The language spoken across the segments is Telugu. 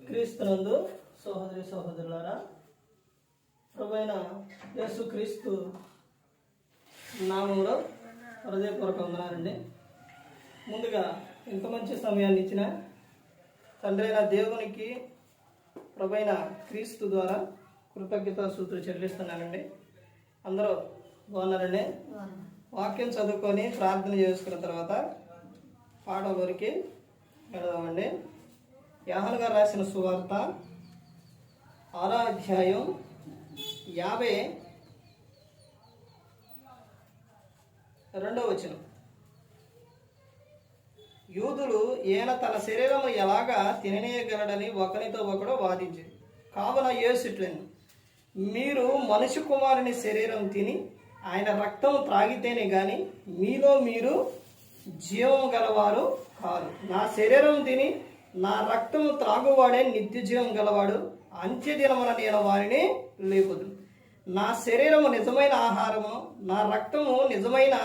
క్రీస్తునందు సహోదరి సహోదరులారా, ప్రభువైన యేసు క్రీస్తు నామంలో హృదయపూర్వక వందనాలండి. ముందుగా ఇంత మంచి సమయాన్ని ఇచ్చిన తండ్రి అయిన దేవునికి ప్రభువైన క్రీస్తు ద్వారా కృతజ్ఞతాస్తుతులు చెల్లిస్తున్నానండి. అందరూ బాగున్నారండి. వాక్యం చదువుకొని ప్రార్థన చేసుకున్న తర్వాత పాఠంలోనికి వెళదామండి. యోహాను గారు రాసిన సువార్త 6వ అధ్యాయం 52వ వచనం. యూదులు ఈయన తన శరీరము ఎలాగా తిననీయగలడని ఒకరితో ఒకడు వాదించింది. కావున యేసు ఇట్లెను, మీరు మనుష్య కుమారుని శరీరం తిని ఆయన రక్తం త్రాగితేనే గాని మీలో మీరు జీవం గలవారు కాదు. నా శరీరం తిని నా రక్తము త్రాగువాడే నిత్య జీవం గలవాడు. అంత్యదినమున నేను వారిని లేపుదు. నా శరీరము నిజమైన ఆహారము, నా రక్తము నిజమైన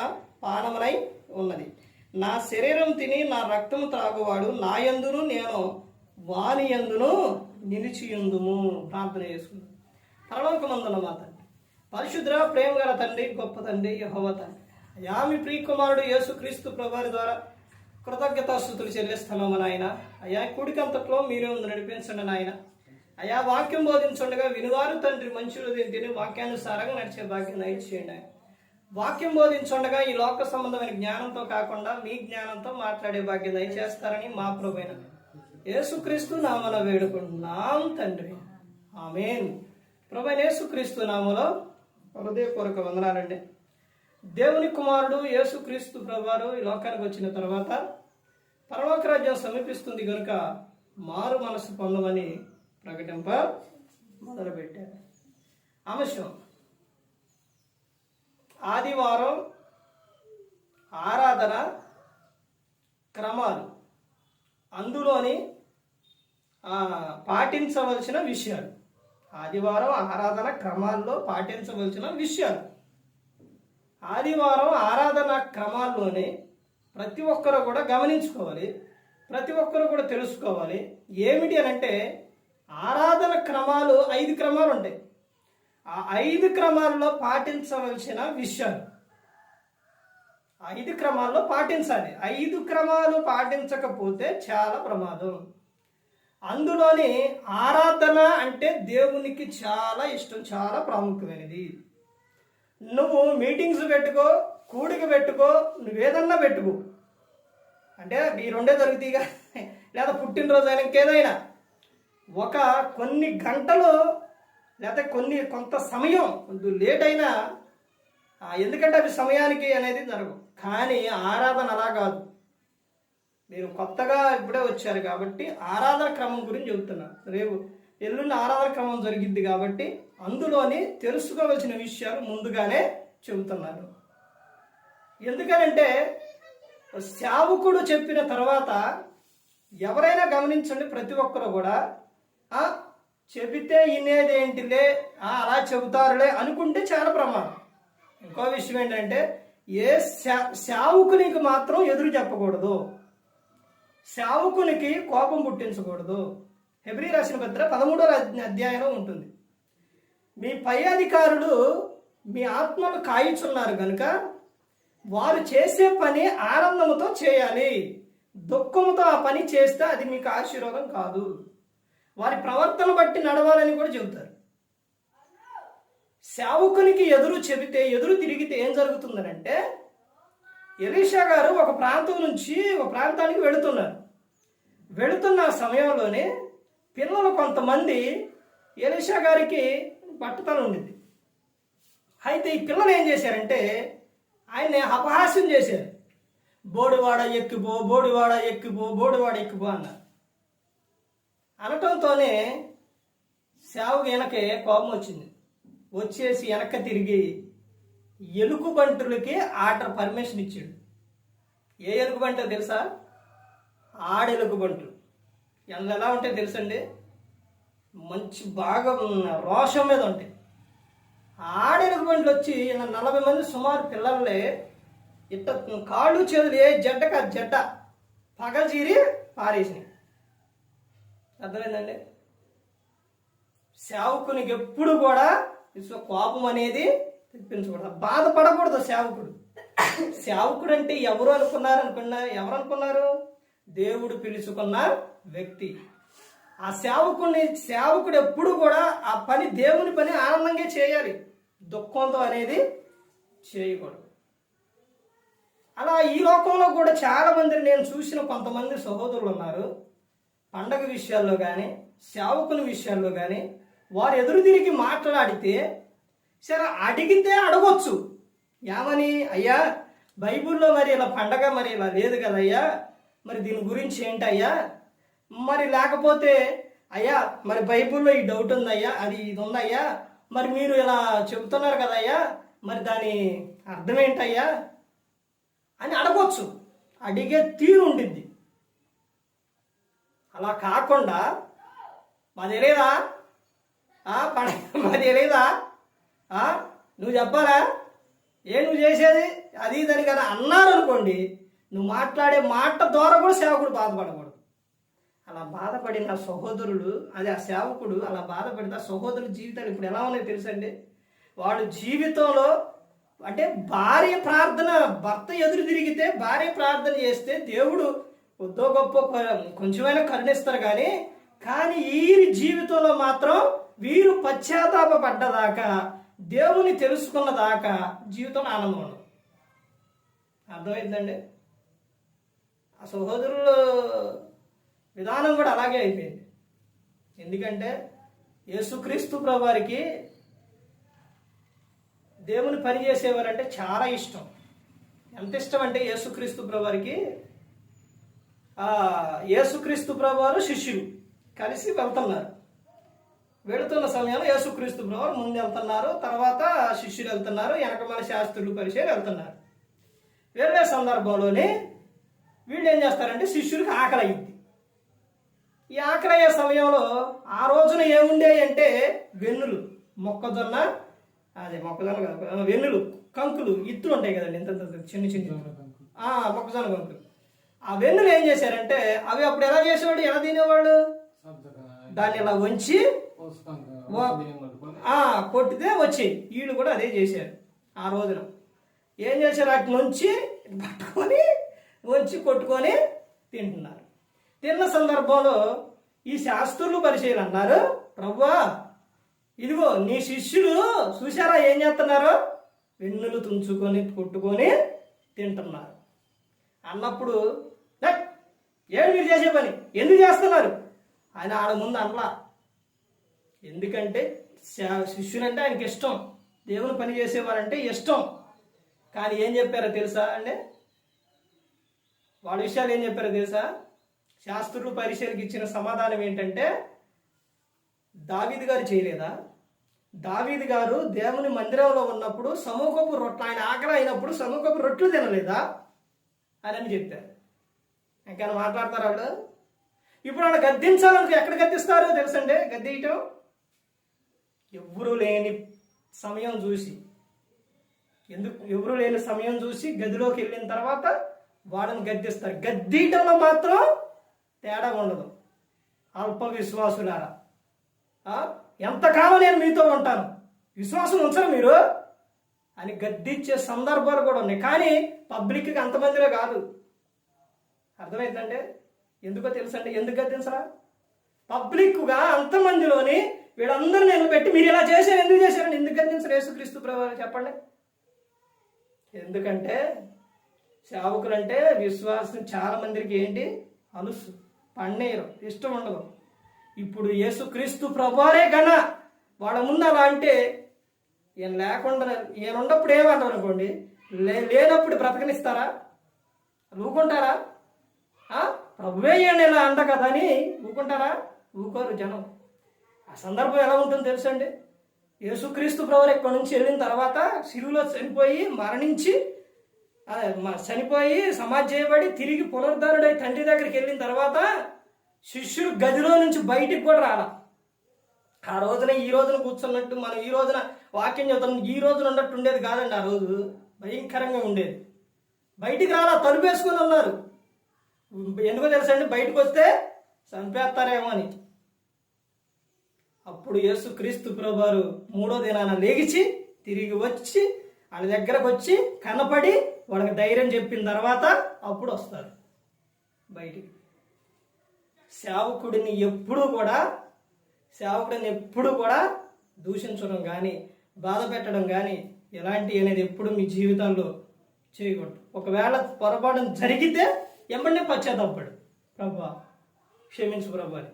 పానమునై ఉన్నది. నా శరీరం తిని నా రక్తము త్రాగువాడు నా యందును నేను వాని యందును నిలిచియుందుము. ప్రార్థన చేసుకుందాం. పరలోకమందున్న మా తండ్రి, పరిశుద్ర ప్రేమ గల తండ్రి, గొప్ప తండ్రి యెహోవా తండ్రి, అయ్యా మీ ప్రియకుమారుడు యేసు క్రీస్తు ప్రభువారి ద్వారా కృతజ్ఞతాస్తుతులు చెల్లిస్తున్నాము నాయన. అయ్యా కుడికంతట్లో మీరే ఉంది నడిపించండి నాయన. అయ్యా వాక్యం బోధించుండగా వినువారు తండ్రి మనుషులు తిని వాక్యానుసారంగా నడిచే భాగ్యం దయచేయండి. వాక్యం బోధించుండగా ఈ లోక సంబంధమైన జ్ఞానంతో కాకుండా మీ జ్ఞానంతో మాట్లాడే భాగ్యం దయచేస్తారని మా ప్రభువైన యేసుక్రీస్తు నామన వేడుకుంటున్నాం తండ్రి, ఆమేన్. ప్రభువైన యేసుక్రీస్తు నామలో హృదయపూర్వక వందనాలండి. దేవుని కుమారుడు యేసుక్రీస్తు ప్రభువారు ఈ లోకానికి వచ్చిన తర్వాత పరలోక రాజ్యం సమీపిస్తుంది కనుక మారు మనసు పొందమని ప్రకటింప మొదలుపెట్టారు. అంశం ఆదివారం ఆరాధన క్రమాలు, అందులోని పాటించవలసిన విషయాలు. ఆదివారం ఆరాధన క్రమాల్లో పాటించవలసిన విషయాలు. ఆదివారం ఆరాధన క్రమాల్లోనే ప్రతి ఒక్కరు కూడా గమనించుకోవాలి, ప్రతి ఒక్కరు కూడా తెలుసుకోవాలి. ఏమిటి అని అంటే ఆరాధన క్రమాలు 5 క్రమాలు ఉంటాయి. ఆ 5 క్రమాల్లో పాటించవలసిన విషయాలు 5 క్రమాల్లో పాటించాలి. 5 క్రమాలు పాటించకపోతే చాలా ప్రమాదం. అందులోని ఆరాధన అంటే దేవునికి చాలా ఇష్టం, చాలా ప్రాముఖ్యమైనది. నువ్వు మీటింగ్స్ పెట్టుకో, కూడిక పెట్టుకో, నువ్వేదన్నా పెట్టుకో, అంటే ఈ రెండే దొరుకుతాయిగా, లేదా పుట్టినరోజు అయినా ఇంకేదైనా కొన్ని గంటలు లేదా కొంత సమయం లేట్ అయినా, ఎందుకంటే అవి సమయానికి అనేది జరగవు. కానీ ఆరాధన అలా కాదు. మీరు కొత్తగా ఇప్పుడే వచ్చారు కాబట్టి ఆరాధన క్రమం గురించి చెబుతున్నా. ఎల్లుండి ఆరాధన క్రమం జరిగిద్ది కాబట్టి అందులోని తెలుసుకోవాల్సిన విషయాలు ముందుగానే చెబుతున్నారు. ఎందుకనంటే సేవకుడు చెప్పిన తర్వాత ఎవరైనా గమనించండి, ప్రతి ఒక్కరు కూడా చెబితే వినేదేంటిలే, అలా చెబుతారులే అనుకుంటే చాలా ప్రమాదం. ఇంకో విషయం ఏంటంటే సేవకునికి మాత్రం ఎదురు చెప్పకూడదు, సేవకునికి కోపం పుట్టించకూడదు. హెబ్రీ రాసిన పత్రిక 13వ అధ్యాయంలో ఉంటుంది. మీ పై అధికారులు మీ ఆత్మను కాయిచున్నారు కనుక వారు చేసే పని ఆనందంతో చేయాలి. దుఃఖంతో ఆ పని చేస్తే అది మీకు ఆశీర్వాదం కాదు. వారి ప్రవర్తన బట్టి నడవాలని కూడా చెబుతారు. సేవకునికి ఎదురు తిరిగితే ఏం జరుగుతుందనంటే, ఎలీషా గారు ఒక ప్రాంతం నుంచి ఒక ప్రాంతానికి వెళుతున్న సమయంలోనే పిల్లలు కొంతమంది ఎలీషా గారికి పట్టుదల ఉండింది. అయితే ఈ పిల్లలు ఏం చేశారంటే ఆయన్ని అపహాస్యం చేశారు. బోడివాడ ఎక్కిపో, బోడివాడ ఎక్కిపో, బోడివాడ ఎక్కిపో అన్నారు. అనటంతోనే సేవకు వెనకే కోపం వచ్చింది. వచ్చేసి వెనక తిరిగి ఎలుగుబంటులకి పర్మిషన్ ఇచ్చాడు. ఏ ఎలుగుబంటో తెలుసా? ఆడెలుగుబంటు. ఎలా ఉంటాయి తెలుసండి? మంచి బాగా రోషం మీద ఉంటాయి. ఆడెలుగుబంట్లు వచ్చి 40 మంది సుమారు పిల్లలే ఇట్ట కాళ్ళు చేతులు ఏ జడ్డక జడ్డ పగల్చీరి పారేసినాయి. అర్థమైందండి? సేవకునికి ఎప్పుడు కూడా కోపం అనేది తెప్పించకూడదు, బాధపడకూడదు సేవకుడు. సేవకుడు అంటే ఎవరు అనుకున్నారు? దేవుడు పిలుచుకున్న వ్యక్తి. ఆ సేవకుడు ఎప్పుడు కూడా ఆ పని, దేవుని పని ఆనందంగా చేయాలి, దుఃఖంతో అనేది చేయకూడదు. అలా ఈ లోకంలో కూడా చాలా మందిని నేను చూసిన కొంతమంది సహోదరులు ఉన్నారు. పండగ విషయాల్లో కానీ సేవకుల విషయాల్లో కానీ వారు ఎదురు తిరిగి మాట్లాడితే సరే అడిగితే అడగొచ్చు, ఏమని, అయ్యా బైబిల్లో మరి ఇలా పండగ మరి ఇలా లేదు కదయ్యా, మరి దీని గురించి ఏంటయ్యా, మరి లేకపోతే అయ్యా మరి బైబిల్లో ఈ డౌట్ ఉందయ్యా, అది ఇది ఉందయ్యా, మరి మీరు ఇలా చెబుతున్నారు కదయ్యా, మరి దాని అర్థం ఏంటయ్యా అని అడగొచ్చు. అడిగే తీరు ఉండిద్ది. అలా కాకుండా మాది తెలియదా, మాది తెలియదా, నువ్వు చెప్పాలా, నువ్వు చేసేది అది దాని కదా అన్నారు అనుకోండి, నువ్వు మాట్లాడే మాట ద్వారా కూడా సేవకుడు బాధపడకూడదు. అలా బాధపడిన సహోదరులు, అదే ఆ సేవకుడు అలా బాధపడిన సహోదరుల జీవితాలు ఇప్పుడు ఎలా ఉన్నాయో తెలుసండి. వాడు జీవితంలో అంటే భార్య ప్రార్థన, భర్త ఎదురు తిరిగితే భార్య ప్రార్థన చేస్తే దేవుడు కొద్దో గొప్ప కొంచెమైనా కరుణిస్తారు. కానీ ఈ జీవితంలో మాత్రం వీరు పశ్చాత్తాపడ్డదాకా, దేవుని తెలుసుకున్న దాకా జీవితంలో ఆనందం ఉండదు. అర్థమైందండి? ఆ సహోదరుల విధానం కూడా అలాగే అయిపోయింది. ఎందుకంటే యేసుక్రీస్తు ప్రభువారికి దేవుని పని చేసేవారంటే చాలా ఇష్టం. ఎంత ఇష్టం అంటే యేసుక్రీస్తు ప్రభువారికి యేసుక్రీస్తు ప్రభువారు శిష్యులు కలిసి వెళుతున్న సమయంలో యేసుక్రీస్తు ప్రభువారు ముందు వెళ్తున్నారు, తర్వాత శిష్యులు వెళ్తున్నారు, వెనకమాల శాస్త్రులు పరిచయం వెళ్తున్నారు. వెళ్ళే సందర్భంలోనే వీళ్ళు ఏం చేస్తారంటే శిష్యులకు ఆకలి అయ్యింది. ఈ ఆకలి అయ్యే సమయంలో ఆ రోజున ఏముండేవి అంటే వెన్నులు, మొక్కజొన్న కాదు, వెన్నులు, కంకులు, ఇత్తులు ఉంటాయి కదండి, ఇంత చిన్న మొక్కజొన్న కంకులు. ఆ వెన్నులు ఏం చేశారంటే అవి అప్పుడు ఎలా చేసేవాడు, ఎలా తినేవాళ్ళు, దాన్ని ఇలా వంచి కొట్టితే వచ్చేవి. వీళ్ళు కూడా అదే చేశారు. ఆ రోజున ఏం చేశారు, అటు నుంచి పట్టుకొని వంచి కొట్టుకొని తింటున్నారు. తిన్న సందర్భంలో ఈ శాస్త్రులు పరిచయాలు అన్నారు, ప్రభువా ఇదిగో నీ శిష్యులు చూసారా ఏం చేస్తున్నారు, వెన్నులు తుంచుకొని కొట్టుకొని తింటున్నారు అన్నప్పుడు, ఏడు మీరు చేసే పని ఎందుకు చేస్తున్నారు ఆయన ఆడ ముందు అనలా. ఎందుకంటే శిష్యులంటే ఆయనకి ఇష్టం, దేవుని పని చేసేవారంటే ఇష్టం. కానీ ఏం చెప్పారో తెలుసా అంటే, వాళ్ళ విషయాలు ఏం చెప్పారో తెలుసా, శాస్త్రులు పరిచయలకు ఇచ్చిన సమాధానం ఏంటంటే, దావీదు గారు చేయలేదా, దావీదు గారు దేవుని మందిరంలో ఉన్నప్పుడు సమూహపు రొట్టెలు, ఆయన ఆకలి అయినప్పుడు సమూహపు రొట్టెలు తినలేదా అని చెప్పారు. ఇంకేమైనా మాట్లాడతారు వాళ్ళు. ఇప్పుడు వాళ్ళు గద్దించాలని ఎక్కడ గద్దిస్తారో తెలుసండి, గద్దెయటం ఎవరు లేని సమయం చూసి, ఎవరు లేని సమయం చూసి గదిలోకి వెళ్ళిన తర్వాత వాడిని గద్దిస్తారు. గద్దీయటంలో మాత్రం తేడా ఉండదు. అల్ప విశ్వాసులారా, ఎంతకాలం నేను మీతో ఉంటాను, విశ్వాసం ఉంచరు మీరు అని గద్దించే సందర్భాలు కూడా ఉన్నాయి. కానీ పబ్లిక్కి అంతమందిలో కాదు. అర్థమైందంటే ఎందుకో తెలుసండి, ఎందుకు గద్దించరా, పబ్లిక్గా అంతమందిలోని వీళ్ళందరూ నిలబెట్టి మీరు ఇలా చేశారు, ఎందుకు చేశారని ఎందుకు గద్దించరు యేసుక్రీస్తు ప్రభువు చెప్పండి. ఎందుకంటే సేవకులంటే విశ్వాసం చాలా మందికి ఏంటి అలుసు, పన్నీరు, ఇష్టం ఉండదు. ఇప్పుడు యేసుక్రీస్తు ప్రభువారే గన వాళ్ళ ముందు అలా అంటే, ఈయన లేకుండా ఈయన ఉన్నప్పుడు ఏమంటారు అనుకోండి, లేనప్పుడు బ్రతకనిస్తారా, ఊకుంటారా, ప్రభువే ఈయన ఇలా అంట కదా అని ఊకుంటారా, ఊకోరు జనం. ఆ సందర్భం ఎలా ఉంటుందో తెలుసండి, యేసుక్రీస్తు ప్రభువు ఇక్కడి నుంచి వెళ్ళిన తర్వాత సిలువలో చనిపోయి సమాధి చేయబడి తిరిగి పునరుద్ధరుడై తండ్రి దగ్గరికి వెళ్ళిన తర్వాత శిష్యులు గదిలో నుంచి బయటికి కూడా రాలా. ఆ రోజున ఈ రోజున కూర్చున్నట్టు మనం ఈ రోజున వాక్యం చదువుతాం, ఈ రోజున ఉన్నట్టు ఉండేది కాదండి. ఆ రోజు భయంకరంగా ఉండేది. బయటికి రాలా, తలుపేసుకొని ఉన్నారు. ఎందుకో తెలుసా అండి, బయటకు వస్తే చంపేస్తారేమో అని. అప్పుడు యేసుక్రీస్తు ప్రభువారు 3వ దినాన లేచి తిరిగి వచ్చి వాళ్ళ దగ్గరకు వచ్చి కనపడి వాళ్ళకి ధైర్యం చెప్పిన తర్వాత అప్పుడు వస్తారు బయటికి. సేవకుడిని ఎప్పుడూ కూడా దూషించడం కానీ బాధ పెట్టడం కానీ ఎలాంటివి అనేది ఎప్పుడు మీ జీవితాల్లో చేయకూడదు. ఒకవేళ పొరపాటు జరిగితే ఎమ్మడే పశ్చాత్తాపడు, ప్రభా క్షమించు ప్రభా అని.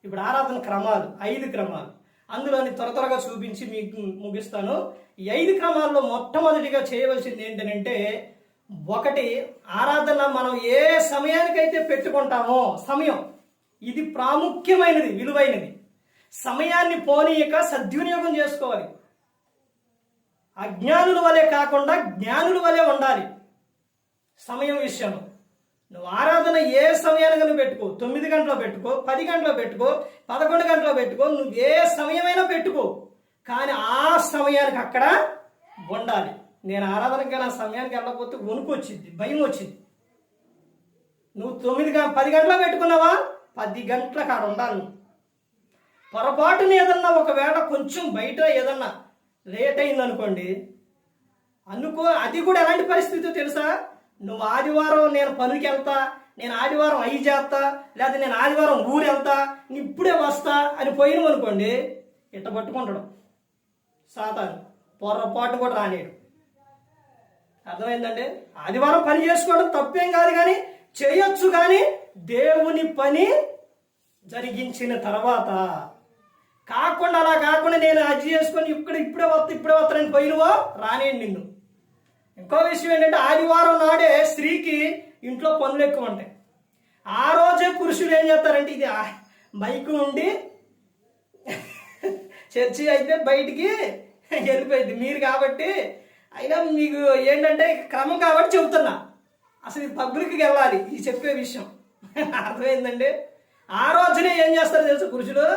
ఇప్పుడు ఆరాధన క్రమాలు 5 క్రమాలు, అందులోని త్వరగా చూపించి మీకు ముగిస్తాను. ఈ 5 క్రమాల్లో మొట్టమొదటిగా చేయవలసింది ఏంటంటే, 1 ఆరాధన మనం ఏ సమయానికైతే పెట్టుకుంటామో సమయం ఇది ప్రాముఖ్యమైనది, విలువైనది. సమయాన్ని పోనీయక సద్వినియోగం చేసుకోవాలి. అజ్ఞానుల వలె కాకుండా జ్ఞానుల వలె ఉండాలి సమయం విషయంలో. నువ్వు ఆరాధన ఏ సమయానికి నువ్వు పెట్టుకో, 9 గంటలో పెట్టుకో, 10 గంటలో పెట్టుకో, 11 గంటలో పెట్టుకో, నువ్వు ఏ సమయమైనా పెట్టుకో, కానీ ఆ సమయానికి అక్కడ ఉండాలి. నేను ఆరాధనకి నా సమయానికి వెళ్ళకపోతే వణుకు వచ్చింది, భయం వచ్చింది. నువ్వు 10 గంటలో పెట్టుకున్నావా, 10 గంటల కాడ ఉండాలి. పొరపాటుని ఏదన్నా ఒకవేళ కొంచెం బయట ఏదన్నా లేట్ అయిందనుకోండి, అది కూడా ఎలాంటి పరిస్థితి తెలుసా? నువ్వు ఆదివారం నేను పనికి వెళ్తా, నేను ఆదివారం అయి చేస్తా, లేదా నేను ఆదివారం ఊరు వెళ్తా, ఇప్పుడే వస్తా అని పోయినాం అనుకోండి, ఇట్ట పట్టుకుంటాడు సాతాను. పొరపాటు కూడా రానేడు. అర్థమైందండి? ఆదివారం పని చేసుకోవడం తప్పేం కాదు, కానీ చేయొచ్చు. కానీ దేవుని పని జరిగించిన తర్వాత కాకుండా, అలా కాకుండా నేను అది చేసుకొని ఇప్పుడే వస్తానని పోయినవో రానేయండి నిన్ను. ఇంకో విషయం ఏంటంటే, ఆదివారం నాడే స్త్రీకి ఇంట్లో పనులు ఎక్కువ ఉంటాయి. ఆ రోజే పురుషులు ఏం చేస్తారంటే, ఇది మైకు ఉండి చర్చి అయితే బయటికి వెళ్ళిపోయింది మీరు కాబట్టి, అయినా మీకు ఏంటంటే క్రమం కాబట్టి చెబుతున్నా, అసలు ఇది పబ్లిక్కి వెళ్ళాలి ఈ చెప్పే విషయం. అర్థమైందండి? ఆ రోజునే ఏం చేస్తారు తెలుసు పురుషులు?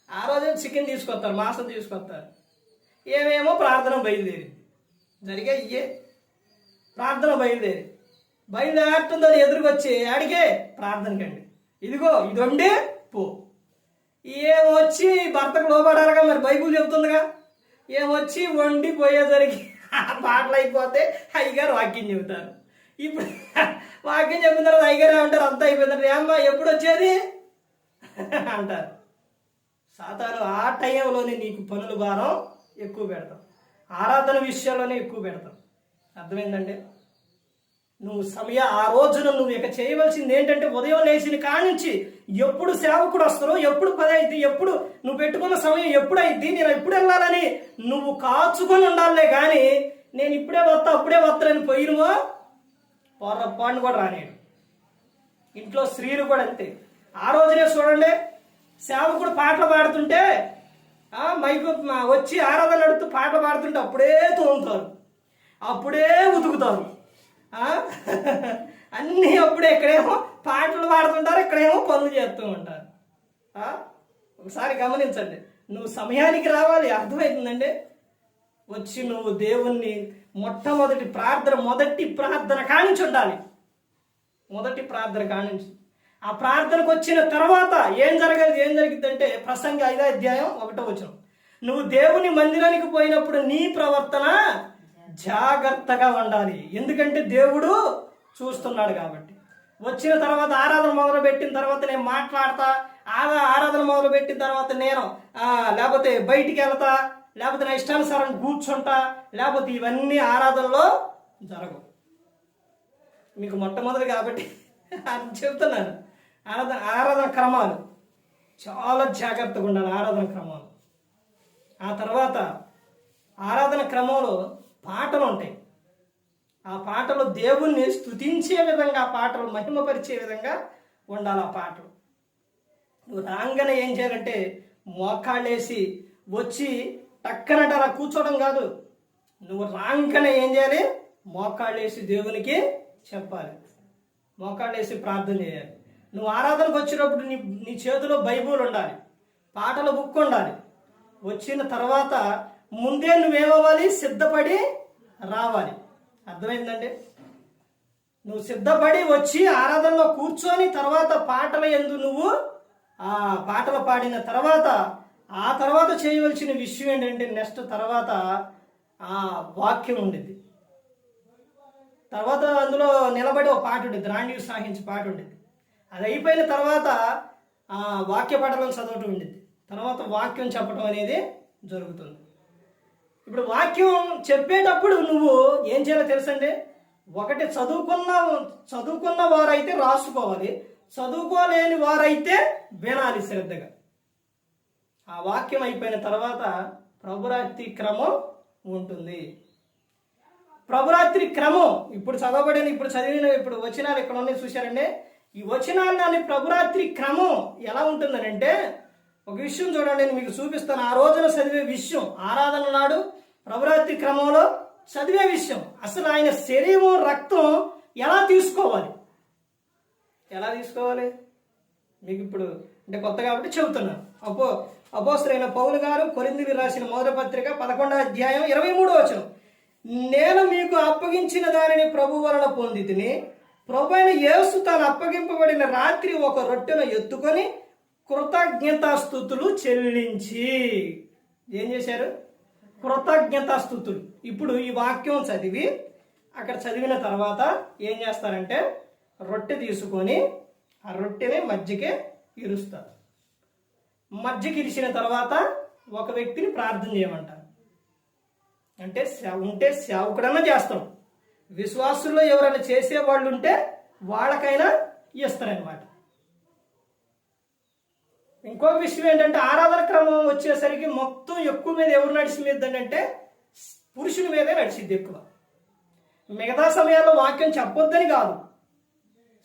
ఆ రోజే చికెన్ తీసుకొస్తారు, మాంసం తీసుకొస్తారు. ఏమేమో ప్రార్థన బయలుదేరి జరిగే ఇయ్యే ప్రార్థన బయలుదేరుతుందో ఎదురుకొచ్చి అడిగే ప్రార్థనకండి, ఇదిగో ఇది వండి పో. ఏమొచ్చి భర్తకు లోపడాలిగా, మరి బైబుల్ చెబుతుందిగా. ఏమొచ్చి వండి పోయేసరికి పాటలు అయిపోతే అయ్యగారు వాక్యం చెబుతారు. ఇప్పుడు వాక్యం చెప్పిన తర్వాత అయ్యగారు ఏమంటారు, అంతా అయిపోయిందంటారు. ఏమ్మా ఎప్పుడు వచ్చేది అంటారు. సాతాను ఆ టైంలోనే నీకు పనుల భారం ఎక్కువ పెడతాం, ఆరాధన విషయాల్లోనే ఎక్కువ పెడతాం. అర్థమైందండి? నువ్వు ఆ రోజున నువ్వు ఇక చేయవలసింది ఏంటంటే, ఉదయం లేచిన కానించి ఎప్పుడు సేవకుడు వస్తారో, ఎప్పుడు 10 అయింది, ఎప్పుడు నువ్వు పెట్టుకున్న సమయం ఎప్పుడు అయింది, నేను ఎప్పుడు వెళ్ళాలని నువ్వు కాచుకొని ఉండాలే. కానీ నేను ఇప్పుడే వస్తానని పోయినమో పొరపాటు కూడా రానేడు. ఇంట్లో స్త్రీలు కూడా అంతే. ఆ రోజునే చూడండి, సేవకుడు పాటలు పాడుతుంటే మైకు వచ్చి ఆరాధన నడుతూ పాటలు పాడుతుంటే అప్పుడే తోముతారు, అప్పుడే ఉతుకుతారు, అన్నీ అప్పుడే. ఇక్కడేమో పాటలు పాడుతుంటారు, ఇక్కడేమో పనులు చేస్తూ ఉంటారు. ఒకసారి గమనించండి, నువ్వు సమయానికి రావాలి. అర్థమవుతుందండి? వచ్చి నువ్వు దేవుణ్ణి మొట్టమొదటి ప్రార్థన కానించి ఉండాలి. మొదటి ప్రార్థన కానించి ఆ ప్రార్థనకు వచ్చిన తర్వాత ఏం జరిగిద్దంటే, ప్రసంగి 5వ అధ్యాయం 1వ వచనం, నువ్వు దేవుని మందిరానికి పోయినప్పుడు నీ ప్రవర్తన జాగ్రత్తగా ఉండాలి, ఎందుకంటే దేవుడు చూస్తున్నాడు కాబట్టి. వచ్చిన తర్వాత ఆరాధన మొదలుపెట్టిన తర్వాత నేను మాట్లాడతా, ఆరాధన మొదలుపెట్టిన తర్వాత నేను లేకపోతే బయటికి వెళ్తా, లేకపోతే నా ఇష్టానుసారం కూర్చుంటా, లేకపోతే ఇవన్నీ ఆరాధనలో జరగవు. మీకు మొట్టమొదటి కాబట్టి చెప్తున్నాను, ఆరాధన క్రమాలు చాలా జాగ్రత్తగా ఉండాలి. ఆరాధన క్రమాలు. ఆ తర్వాత ఆరాధన క్రమంలో పాటలు ఉంటాయి. ఆ పాటలు దేవుణ్ణి స్తుతించే విధంగా, ఆ పాటలు మహిమపరిచే విధంగా ఉండాలి. ఆ పాటలు నువ్వు రాగానే ఏం చేయాలంటే, మోకాళ్ళేసి వచ్చి టక్కనట అలా కూర్చోవడం కాదు. నువ్వు రాగానే ఏం చేయాలి, మోకాళ్ళేసి దేవునికి చెప్పాలి, మోకాళ్ళేసి ప్రార్థన చేయాలి. నువ్వు ఆరాధనకు వచ్చినప్పుడు నీ చేతిలో బైబుల్ ఉండాలి, పాటల బుక్ ఉండాలి. వచ్చిన తర్వాత ముందే నువ్వేమవ్వాలి, సిద్ధపడి రావాలి. అర్థమైందండి? నువ్వు సిద్ధపడి వచ్చి ఆరాధనలో కూర్చొని తర్వాత పాటల యందు నువ్వు ఆ పాటలు పాడిన తర్వాత ఆ తర్వాత చేయవలసిన విషయం ఏంటంటే నెక్స్ట్ తర్వాత ఆ వాక్యం ఉండేది. తర్వాత అందులో నిలబడి ఒక పాట ఉండేది, రాండి సాహించి పాట ఉండేది. అది అయిపోయిన తర్వాత వాక్య పఠనం చదవటం ఉండేది. తర్వాత వాక్యం చెప్పడం అనేది జరుగుతుంది. ఇప్పుడు వాక్యం చెప్పేటప్పుడు నువ్వు ఏం చేయాలో తెలుసండి. ఒకటి చదువుకున్న వారైతే రాసుకోవాలి, చదువుకోలేని వారైతే వినాలి శ్రద్ధగా. ఆ వాక్యం అయిపోయిన తర్వాత ప్రభురాత్రి క్రమం ఉంటుంది. ప్రభురాత్రి క్రమం ఇప్పుడు చదవబడిన ఇప్పుడు వచనాలు ఇక్కడ ఉన్నాయి చూశారండి. ఈ వచనాన్ని ప్రభురాత్రి క్రమం ఎలా ఉంటుందనంటే, ఒక విషయం చూడండి, నేను మీకు చూపిస్తాను. ఆ రోజున చదివే విషయం, ఆరాధన నాడు ప్రభురాత్రి క్రమంలో చదివే విషయం, అసలు ఆయన శరీరం రక్తం ఎలా తీసుకోవాలి మీకు ఇప్పుడు అంటే కొత్త కాబట్టి చెబుతున్నాను. అపోస్తలుడైన పౌలు గారు కొరింథీయులకు రాసిన మొదటి పత్రిక 11వ అధ్యాయం 23వ వచనం, నేను మీకు అప్పగించిన దానిని ప్రభు వలన పొందితిని. ప్రభు అయిన యేసు తాను అప్పగింపబడిన రాత్రి ఒక రొట్టెను ఎత్తుకొని కృతజ్ఞతాస్తుతులు చెల్లించి ఏం చేశారు? కృతజ్ఞతాస్తుతులు. ఇప్పుడు ఈ వాక్యం చదివి అక్కడ చదివిన తర్వాత ఏం చేస్తారంటే రొట్టె తీసుకొని ఆ రొట్టెని మధ్యకే ఇరుస్తారు. మధ్యకి ఇరిచిన తర్వాత ఒక వ్యక్తిని ప్రార్థన చేయమంటారు. అంటే ఉంటే సేవకుడన్నా చేస్తాం, విశ్వాసుల్లో ఎవరైనా చేసేవాళ్ళు ఉంటే వాళ్ళకైనా ఇస్తారనమాట. ఇంకొక విషయం ఏంటంటే ఆరాధన క్రమం వచ్చేసరికి మొత్తం ఎక్కువ మీద ఎవరు నడిచిద్దంటే పురుషుని మీదే నడిచిద్ది ఎక్కువ. మిగతా సమయాల్లో వాక్యం చెప్పొద్దని కాదు,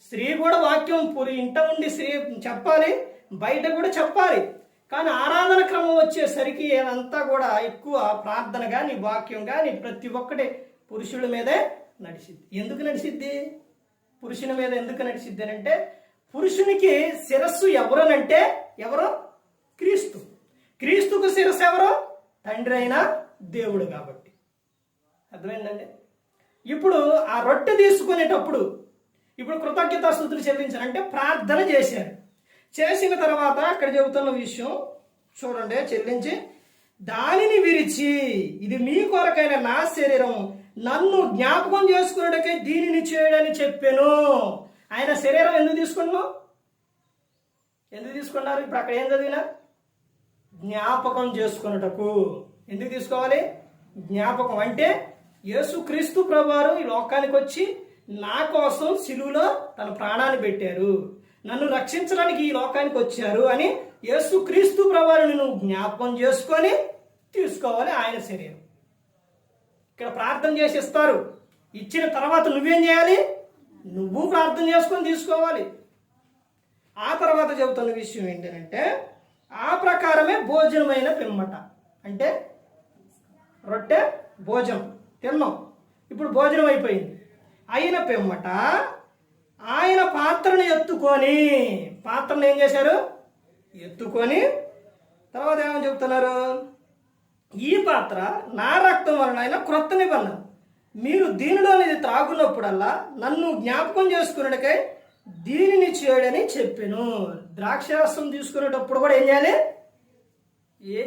స్త్రీ కూడా వాక్యం ఇంట ఉండి స్త్రీ చెప్పాలి, బయట కూడా చెప్పాలి. కానీ ఆరాధన క్రమం వచ్చేసరికి అంతా కూడా ఎక్కువ ప్రార్థన కానీ వాక్యం కానీ ప్రతి ఒక్కటి పురుషుల మీదే నడిచిద్ది. ఎందుకు నడిచిద్ది? పురుషుని మీద ఎందుకు నడిచిద్ది అంటే, పురుషునికి శిరస్సు ఎవరనంటే ఎవరో క్రీస్తుకు శిరస్సు ఎవరో తండ్రి అయిన దేవుడు కాబట్టి. అర్థమైందండి? ఇప్పుడు ఆ రొట్టె తీసుకునేటప్పుడు ఇప్పుడు కృతజ్ఞతాస్తుతులు చెల్లించారంటే ప్రార్థన చేసిన తర్వాత అక్కడ చెబుతున్న విషయం చూడండి, చెల్లించి దానిని విరిచి, ఇది మీ కొరకైన నా శరీరం, నన్ను జ్ఞాపకం చేసుకున్నట్టుకే దీనిని చేయడని చెప్పాను. ఆయన శరీరం ఎందుకు తీసుకున్నారు? ఇప్పుడు అక్కడ ఏం చదివినా జ్ఞాపకం చేసుకున్నటకు. ఎందుకు తీసుకోవాలి? జ్ఞాపకం అంటే యేసుక్రీస్తు ప్రభువారు ఈ లోకానికి వచ్చి నా కోసం సిలువలో తన ప్రాణాన్ని పెట్టారు, నన్ను రక్షించడానికి ఈ లోకానికి వచ్చారు అని యేసుక్రీస్తు ప్రభువారిని నువ్వు జ్ఞాపకం చేసుకొని తీసుకోవాలి ఆయన శరీరం. ఇక్కడ ప్రార్థన చేసి ఇస్తారు. ఇచ్చిన తర్వాత నువ్వేం చేయాలి? నువ్వు ప్రార్థన చేసుకొని తీసుకోవాలి. ఆ తర్వాత చెబుతున్న విషయం ఏంటంటే, ఆ ప్రకారమే భోజనమైన పిమ్మట, అంటే రొట్టె భోజనం తిన్నాం, ఇప్పుడు భోజనం అయిపోయింది. అయిన పిమ్మట ఆయన పాత్రను పాత్రను ఏం చేశారు? ఎత్తుకొని తర్వాత ఏమని చెప్తున్నారు? ఈ పాత్ర నా రక్తం వలన అయిన క్రొత్త నిబంధన, మీరు దీనిలోనిది త్రాగున్నప్పుడల్లా నన్ను జ్ఞాపకం చేసుకున్నట్టుకై దీనిని చేయడని చెప్పాను. ద్రాక్షారసం తీసుకునేటప్పుడు కూడా ఏం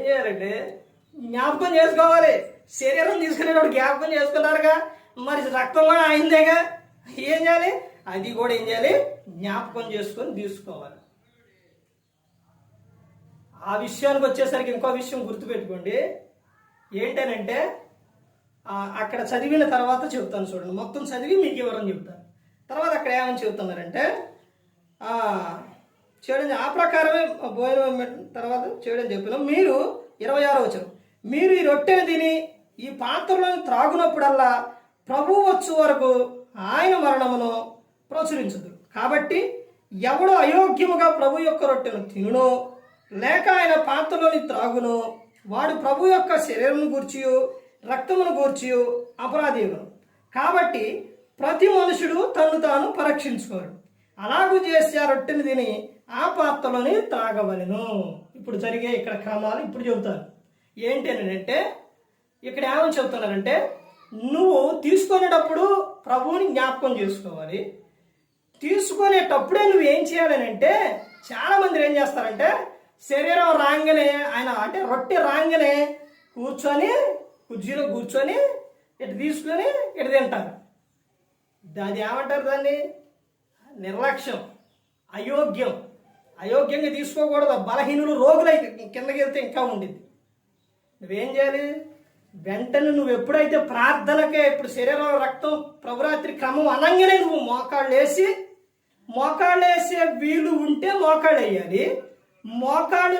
చేయాలంటే జ్ఞాపకం చేసుకోవాలి. శరీరం తీసుకునేటప్పుడు జ్ఞాపకం చేసుకున్నారుగా, మరి రక్తం కూడా అయిందేగా, ఏం చేయాలి? అది కూడా ఏం చేయాలి? జ్ఞాపకం చేసుకొని తీసుకోవాలి. ఆ విషయానికి వచ్చేసరికి ఇంకో విషయం గుర్తుపెట్టుకోండి. ఏంటనంటే అక్కడ చదివిన తర్వాత చెబుతాను చూడండి, మొత్తం చదివి మీకు వివరం చెబుతాను. తర్వాత అక్కడ ఏమని చెబుతున్నారంటే చేయడం ఆ ప్రకారమే భోజనం తర్వాత చేయడం చెప్పినాం. మీరు 26వ వచనం, మీరు ఈ రొట్టెను తిని ఈ పాత్రలను త్రాగునప్పుడల్లా ప్రభువు వచ్చు వరకు ఆయన మరణమును ప్రచురించదు. కాబట్టి ఎవడు అయోగ్యముగా ప్రభు యొక్క రొట్టెను తినునో లేక ఆయన పాత్రలోని త్రాగునో వాడు ప్రభు యొక్క శరీరమును గూర్చియు రక్తమును గూర్చియు అపరాధీయుడు. కాబట్టి ప్రతి మనుషుడు తను తాను పరీక్షించుకోరు. అలాగూ చేసి ఆ రొట్టెను తిని ఆ పాత్రలోని త్రాగవలెను. ఇప్పుడు జరిగే ఇక్కడ క్రమాలు ఇప్పుడు చెబుతారు. ఏంటి అని అంటే, ఇక్కడ ఏమని చెబుతున్నారంటే, నువ్వు తీసుకునేటప్పుడు ప్రభువుని జ్ఞాపకం చేసుకోవాలి. తీసుకునేటప్పుడే నువ్వు ఏం చేయాలని అంటే, చాలామంది ఏం చేస్తారంటే శరీరం రాగానే ఆయన అంటే రొట్టె రాగానే కూర్చొని కుర్చీలో కూర్చొని ఇటు తీసుకొని ఇటు తింటారు. అది ఏమంటారు దాన్ని? నిర్లక్ష్యం, అయోగ్యం. అయోగ్యంగా తీసుకోకూడదు. బలహీనులు, రోగులు అయితే కిందకి వెళ్తే ఇంకా ఉండిద్ది. నువ్వేం చేయాలి? వెంటనే నువ్వు ఎప్పుడైతే ప్రార్థనకే, ఇప్పుడు శరీరం రక్తం ప్రభురాత్రి క్రమం అనగానే నువ్వు మోకాళ్ళు వేసే వీలు ఉంటే మోకాళ్ళు వేయాలి. మోకాళ్ళు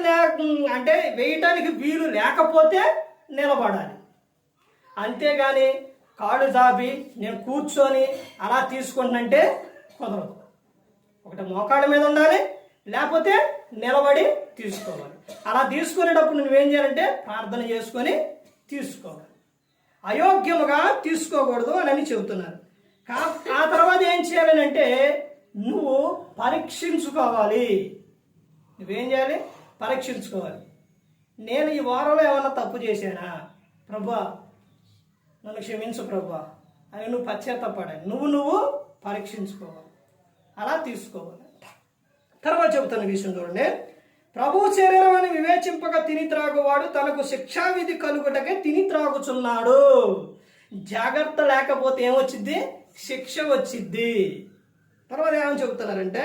అంటే వేయటానికి వీలు లేకపోతే నిలబడాలి. అంతేగాని కాళ్ళు జాబి నేను కూర్చొని అలా తీసుకుంటున్నంటే కుదరదు. ఒకటి మోకాళ్ళ మీద ఉండాలి, లేకపోతే నిలబడి తీసుకోవాలి. అలా తీసుకునేటప్పుడు నువ్వేం చేయాలంటే ప్రార్థన చేసుకొని తీసుకోవాలి. అయోగ్యముగా తీసుకోకూడదు అని చెబుతున్నారు. ఆ తర్వాత ఏం చేయాలని అంటే నువ్వు పరీక్షించుకోవాలి. నువ్వేం చేయాలి? పరీక్షించుకోవాలి. నేను ఈ వారంలో ఏమన్నా తప్పు చేశానా ప్రభువా, నన్ను క్షమించు ప్రభువా అని నువ్వు పశ్చాత్తాపడాలి. నువ్వు పరీక్షించుకోవాలి. అలా తీసుకోవాలి. తర్వాత చెబుతున్న విషయం చూడండి. ప్రభు శరీరం అని వివేచింపక తిని త్రాగువాడు తనకు శిక్షావిధి కలుగుటకే తిని త్రాగుచున్నాడు. జాగ్రత్త లేకపోతే ఏమొచ్చిద్ది? శిక్ష వచ్చిద్ది. తర్వాత ఏమని చెబుతున్నారంటే,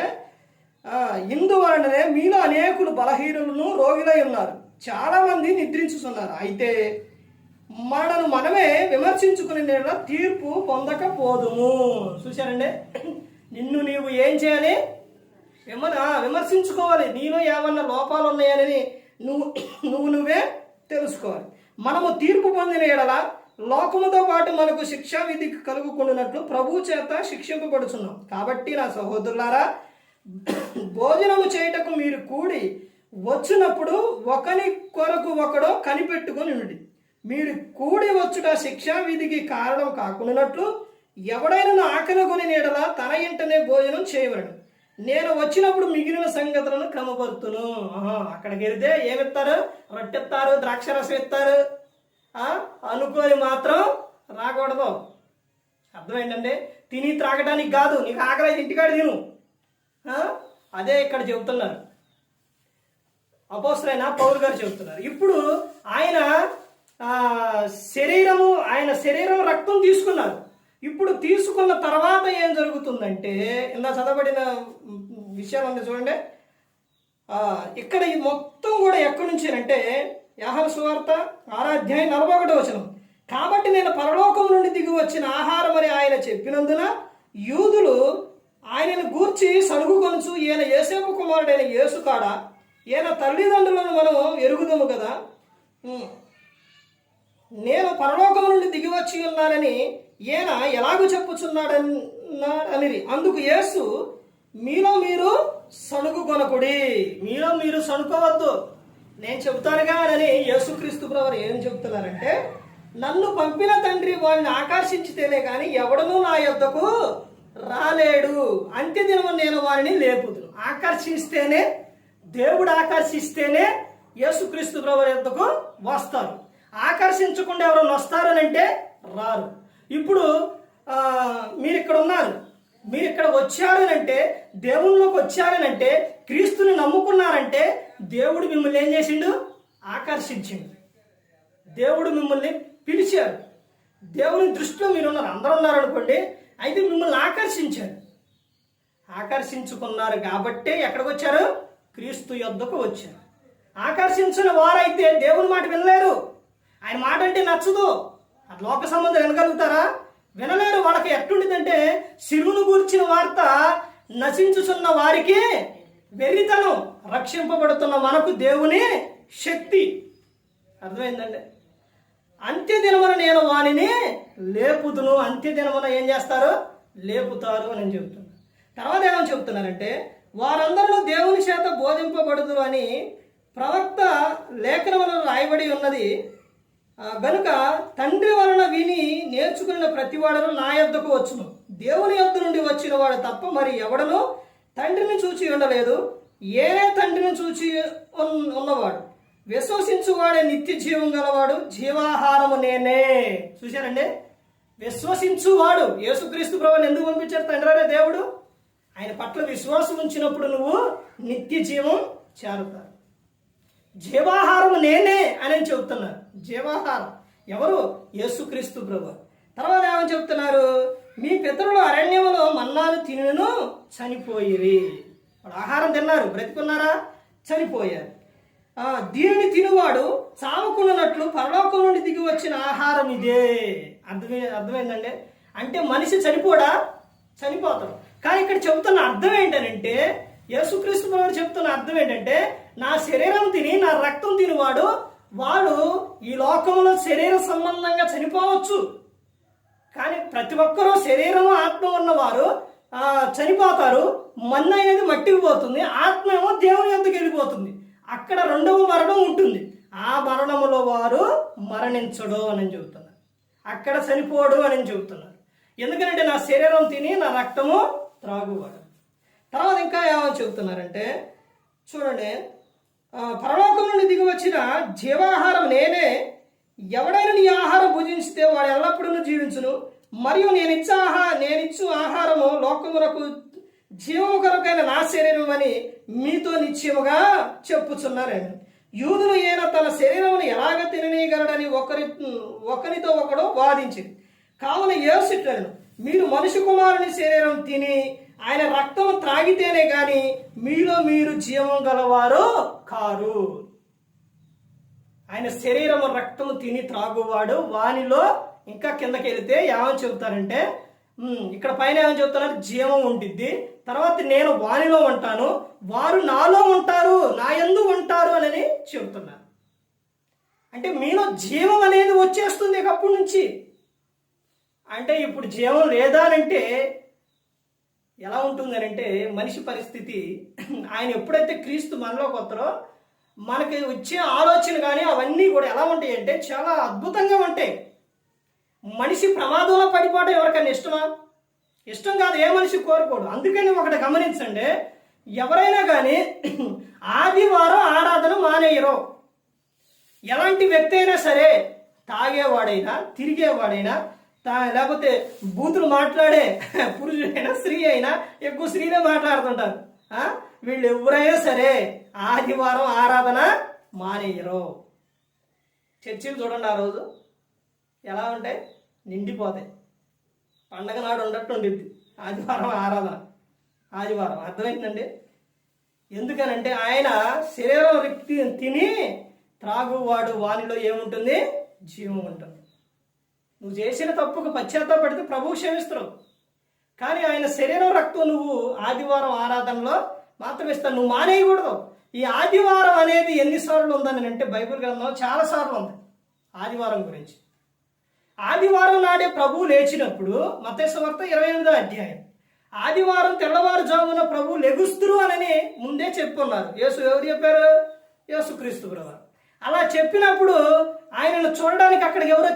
ఇందువలననే మీలో అనేకులు బలహీనులను రోగులై ఉన్నారు, చాలామంది నిద్రించుతున్నారు. అయితే మనను మనమే విమర్శించుకునే తీర్పు పొందకపోదుము. చూశారండి? నిన్ను నీవు ఏం చేయాలి? విమర్శించుకోవాలి. నీలో ఏమన్నా లోపాలు ఉన్నాయని నువ్వే తెలుసుకోవాలి. మనము తీర్పు పొందిన ఎడల లోకముతో పాటు మనకు శిక్షా విధి కలుగుకున్నట్లు ప్రభువు చేత శిక్షింపబడుచున్నాం. కాబట్టి నా సహోదరులారా, భోజనము చేయుటకు మీరు కూడి వచ్చినప్పుడు ఒకని కొరకు ఒకడో కనిపెట్టుకుని ఉండి, మీరు కూడి వచ్చుట శిక్షా విధికి కారణం కాకున్నట్లు ఎవడైనా ఆకలి కొని నీడల తన ఇంటనే భోజనం చేయవలను. నేను వచ్చినప్పుడు మిగిలిన సంగతులను క్రమపరుతును. అక్కడికి వెళితే ఏమిస్తారు? రొట్టెత్తారు, ద్రాక్షరసం ఇస్తారు అనుకోని మాత్రం రాకూడదు. అర్థమైందండి? తిని త్రాగడానికి కాదు. నీకు ఆకలి అయితే ఇంటికాడ తిను. అదే ఇక్కడ చెబుతున్నారు. అపోస్తలుడైన పౌలు గారు చెబుతున్నారు. ఇప్పుడు ఆయన శరీరం రక్తం తీసుకున్నారు. ఇప్పుడు తీసుకున్న తర్వాత ఏం జరుగుతుందంటే, ఇలా చదవబడిన విషయాలు చూడండి. ఇక్కడ ఈ మొత్తం కూడా ఎక్కడి నుంచి అంటే యోహాను సువార్త 6:41. కాబట్టి నేను పరలోకం నుండి దిగి వచ్చిన ఆహారం అని ఆయన చెప్పినందున యూదులు ఆయనను గూర్చి సణుగుకొనుచు, ఈయన యోసేపు కుమారుడైన యేసు కాడా, ఈయన తల్లిదండ్రులను మనం ఎరుగుదాము కదా, నేను పరలోకం నుండి దిగి వచ్చి ఉన్నానని ఈయన ఎలాగూ చెప్పుచున్నాడని. అందుకు యేసు, మీలో మీరు సణుగుకొనకుడి, మీలో మీరు సణుకోవద్దు, నేను చెబుతానుగా అని యేసుక్రీస్తు ప్రభువు ఏం చెబుతున్నారంటే, నన్ను పంపిన తండ్రి వాడిని ఆకర్షించితేనే కానీ ఎవడనూ నా యొద్దకు రాలేడు. అంత్యదినము నేను వారిని లేపుదును. ఆకర్షిస్తేనే, దేవుడు ఆకర్షిస్తేనే యేసుక్రీస్తు ప్రభువు యొద్దకు వస్తారు. ఆకర్షించకుండా ఎవరైనా వస్తారనంటే రారు. ఇప్పుడు మీరు ఇక్కడ ఉన్నారు, మీరు ఇక్కడ వచ్చారనంటే, దేవుళ్ళలోకి వచ్చారనంటే, క్రీస్తుని నమ్ముకున్నారంటే దేవుడు మిమ్మల్ని ఏం చేసిండు? ఆకర్షించిండు. దేవుడు మిమ్మల్ని పిలిచాడు. దేవుని దృష్టిలో మీరు ఉన్నారు. అందరూ ఉన్నారనుకోండి, అయితే మిమ్మల్ని ఆకర్షించాడు. ఆకర్షించుకున్నారు కాబట్టే ఎక్కడికి వచ్చారు? క్రీస్తు యొద్దకు వచ్చారు. ఆకర్షించిన వారైతే దేవుని మాట వినలేరు. ఆయన మాట అంటే నచ్చదు. ఆ లోక సంబంధం వినగలుగుతారా? వినలేరు. వాళ్ళకి ఎట్లుండిదంటే, శిలువను గూర్చిన వార్త నశించుచున్న వారికి వెర్రితనం, రక్షింపబడుతున్న మనకు దేవుని శక్తి. అర్థమైందండి? అంత్యదినమున నేను వానిని లేపుదును. అంత్యదినమున ఏం చేస్తారు? లేపుతారు అని చెబుతున్నారు. తర్వాత ఏమని చెబుతున్నారంటే, వారందరూ దేవుని చేత బోధింపబడుదురు అని ప్రవక్త లేఖనములో రాయబడి ఉన్నది గనుక తండ్రి వలన విని నేర్చుకున్న ప్రతివాడును నా యొద్దకు వచ్చును. దేవుని యొద్ద నుండి వచ్చిన వాడు తప్ప మరి ఎవడనూ తండ్రిని చూచి ఉండలేదు. ఏనే తండ్రిని చూచి ఉన్నవాడు విశ్వసించువాడే నిత్య జీవం గలవాడు, జీవాహారము నేనే. చూశారండి? విశ్వసించువాడు, యేసుక్రీస్తు ప్రభువుని ఎందుకు పంపించారు తండ్రి అనే దేవుడు? ఆయన పట్ల విశ్వాసం ఉంచినప్పుడు నువ్వు నిత్య జీవం చేరుతారు. జీవాహారం నేనే అని చెబుతున్నారు. జీవాహారం ఎవరు? యేసుక్రీస్తు ప్రభువు. తర్వాత ఏమని చెప్తున్నారు? మీ పితరులు అరణ్యములో మన్నాను తినను చనిపోయిరి. వాడు ఆహారం తిన్నారు, బ్రతికున్నారా? చనిపోయారు. దీనిని తినువాడు చావకున్నట్లు పరలోకం నుండి దిగి వచ్చిన ఆహారం ఇదే. అర్థమైందండి? అంటే మనిషి చనిపోడా? చనిపోతాడు. కానీ ఇక్కడ చెబుతున్న అర్థం ఏంటంటే, యేసుక్రీస్తు ప్రభువు చెప్తున్న అర్థం ఏంటంటే, నా శరీరం తిని నా రక్తం తినివాడు వాడు ఈ లోకంలో శరీర సంబంధంగా చనిపోవచ్చు, కానీ ప్రతి ఒక్కరూ శరీరం ఆత్మ ఉన్నవారు చనిపోతారు. మన్ను అనేది మట్టికి పోతుంది, ఆత్మ ఏమో దేవుని యొద్దకు వెళ్ళిపోతుంది. అక్కడ రెండవ మరణం ఉంటుంది. ఆ మరణములో వారు మరణించడు అని చెబుతున్నారు. అక్కడ చనిపోడు అని చెబుతున్నారు. ఎందుకంటే నా శరీరం తిని నా రక్తము త్రాగువాడు. తర్వాత ఇంకా ఏమని చెబుతున్నారంటే చూడండి, పరలోకం నుండి దిగి వచ్చిన జీవాహారం నేనే. ఎవడైనా నీ ఆహారం భుజించితే వాడు ఎల్లప్పుడూ జీవించును. మరియు నేనిచ్చు ఆహారము లోకములకు జీవము కొరకైన నా శరీరం అని మీతో నిశ్చయముగా చెప్పుచున్నాను. యూదులు ఈయన తన శరీరమును ఎలాగ తిననీయగలడని ఒకరితో ఒకడు వాదించింది. కావున యేసు, మీరు మనిషి కుమారుని శరీరం తిని ఆయన రక్తం త్రాగితేనే గాని మీలో మీరు జీవం గలవారు కారు. ఆయన శరీరము రక్తము తిని త్రాగువాడు వానిలో, ఇంకా కిందకి వెళితే ఏమని చెబుతారంటే, ఇక్కడ పైన ఏమని చెబుతున్నారు? జీవం ఉంటుంది. తర్వాత నేను వానిలో ఉంటాను, వారు నాలో ఉంటారు, నా యందు ఉంటారు అని చెబుతున్నారు. అంటే మీలో జీవం అనేది వచ్చేస్తుంది ఒకప్పటి నుంచి. అంటే ఇప్పుడు జీవం లేదా అంటే ఎలా ఉంటుందని అంటే, మనిషి పరిస్థితి, ఆయన ఎప్పుడైతే క్రీస్తు మనలోకి వస్తారో మనకి వచ్చే ఆలోచన కానీ అవన్నీ కూడా ఎలా ఉంటాయి అంటే చాలా అద్భుతంగా ఉంటాయి. మనిషి ప్రమాదంలో పడిపోవడం ఎవరికైనా ఇష్టమా? ఇష్టం కాదు, ఏ మనిషి కోరుకోడు. అందుకని ఒకటి గమనించండి, ఎవరైనా కానీ ఆదివారం ఆరాధన మానేయరు. ఎలాంటి వ్యక్తి అయినా సరే, తాగేవాడైనా తిరిగేవాడైనా లేకపోతే బూతులు మాట్లాడే పురుషుడైనా స్త్రీ అయినా, ఎక్కువ స్త్రీలే మాట్లాడుతుంటారు. వీళ్ళు ఎవరైనా సరే ఆదివారం ఆరాధన మానేయరు. చర్చిలు చూడండి, ఆ రోజు ఎలా ఉంటాయి? నిండిపోతాయి. పండగ నాడు ఉండట్టు ఉండిద్ది ఆదివారం ఆరాధన. ఆదివారం అర్థమైందండి? ఎందుకనంటే ఆయన శరీరం తిని త్రాగువాడు వానిలో ఏముంటుంది? జీవం ఉంటుంది. నువ్వు చేసిన తప్పుకు పశ్చాత్తాపడితే ప్రభువు క్షమిస్తాడు. కానీ ఆయన శరీరం రక్తం నువ్వు ఆదివారం ఆరాధనలో మాత్రం ఇస్తాను, నువ్వు మానేయకూడదు. ఈ ఆదివారం అనేది ఎన్నిసార్లు ఉందని అంటే బైబిల్ గ్రంథంలో చాలాసార్లు ఉంది ఆదివారం గురించి. ఆదివారం నాడే ప్రభువు లేచినప్పుడు మత్తయి సువార్త 28వ అధ్యాయం, ఆదివారం తెల్లవారుజామున ప్రభువు లెగుస్తురు అని ముందే చెప్పుకున్నారు. ఎవరు చెప్పారు? యేసుక్రీస్తు ప్రభువు. అలా చెప్పినప్పుడు ఆయనను చూడడానికి అక్కడికి ఎవరు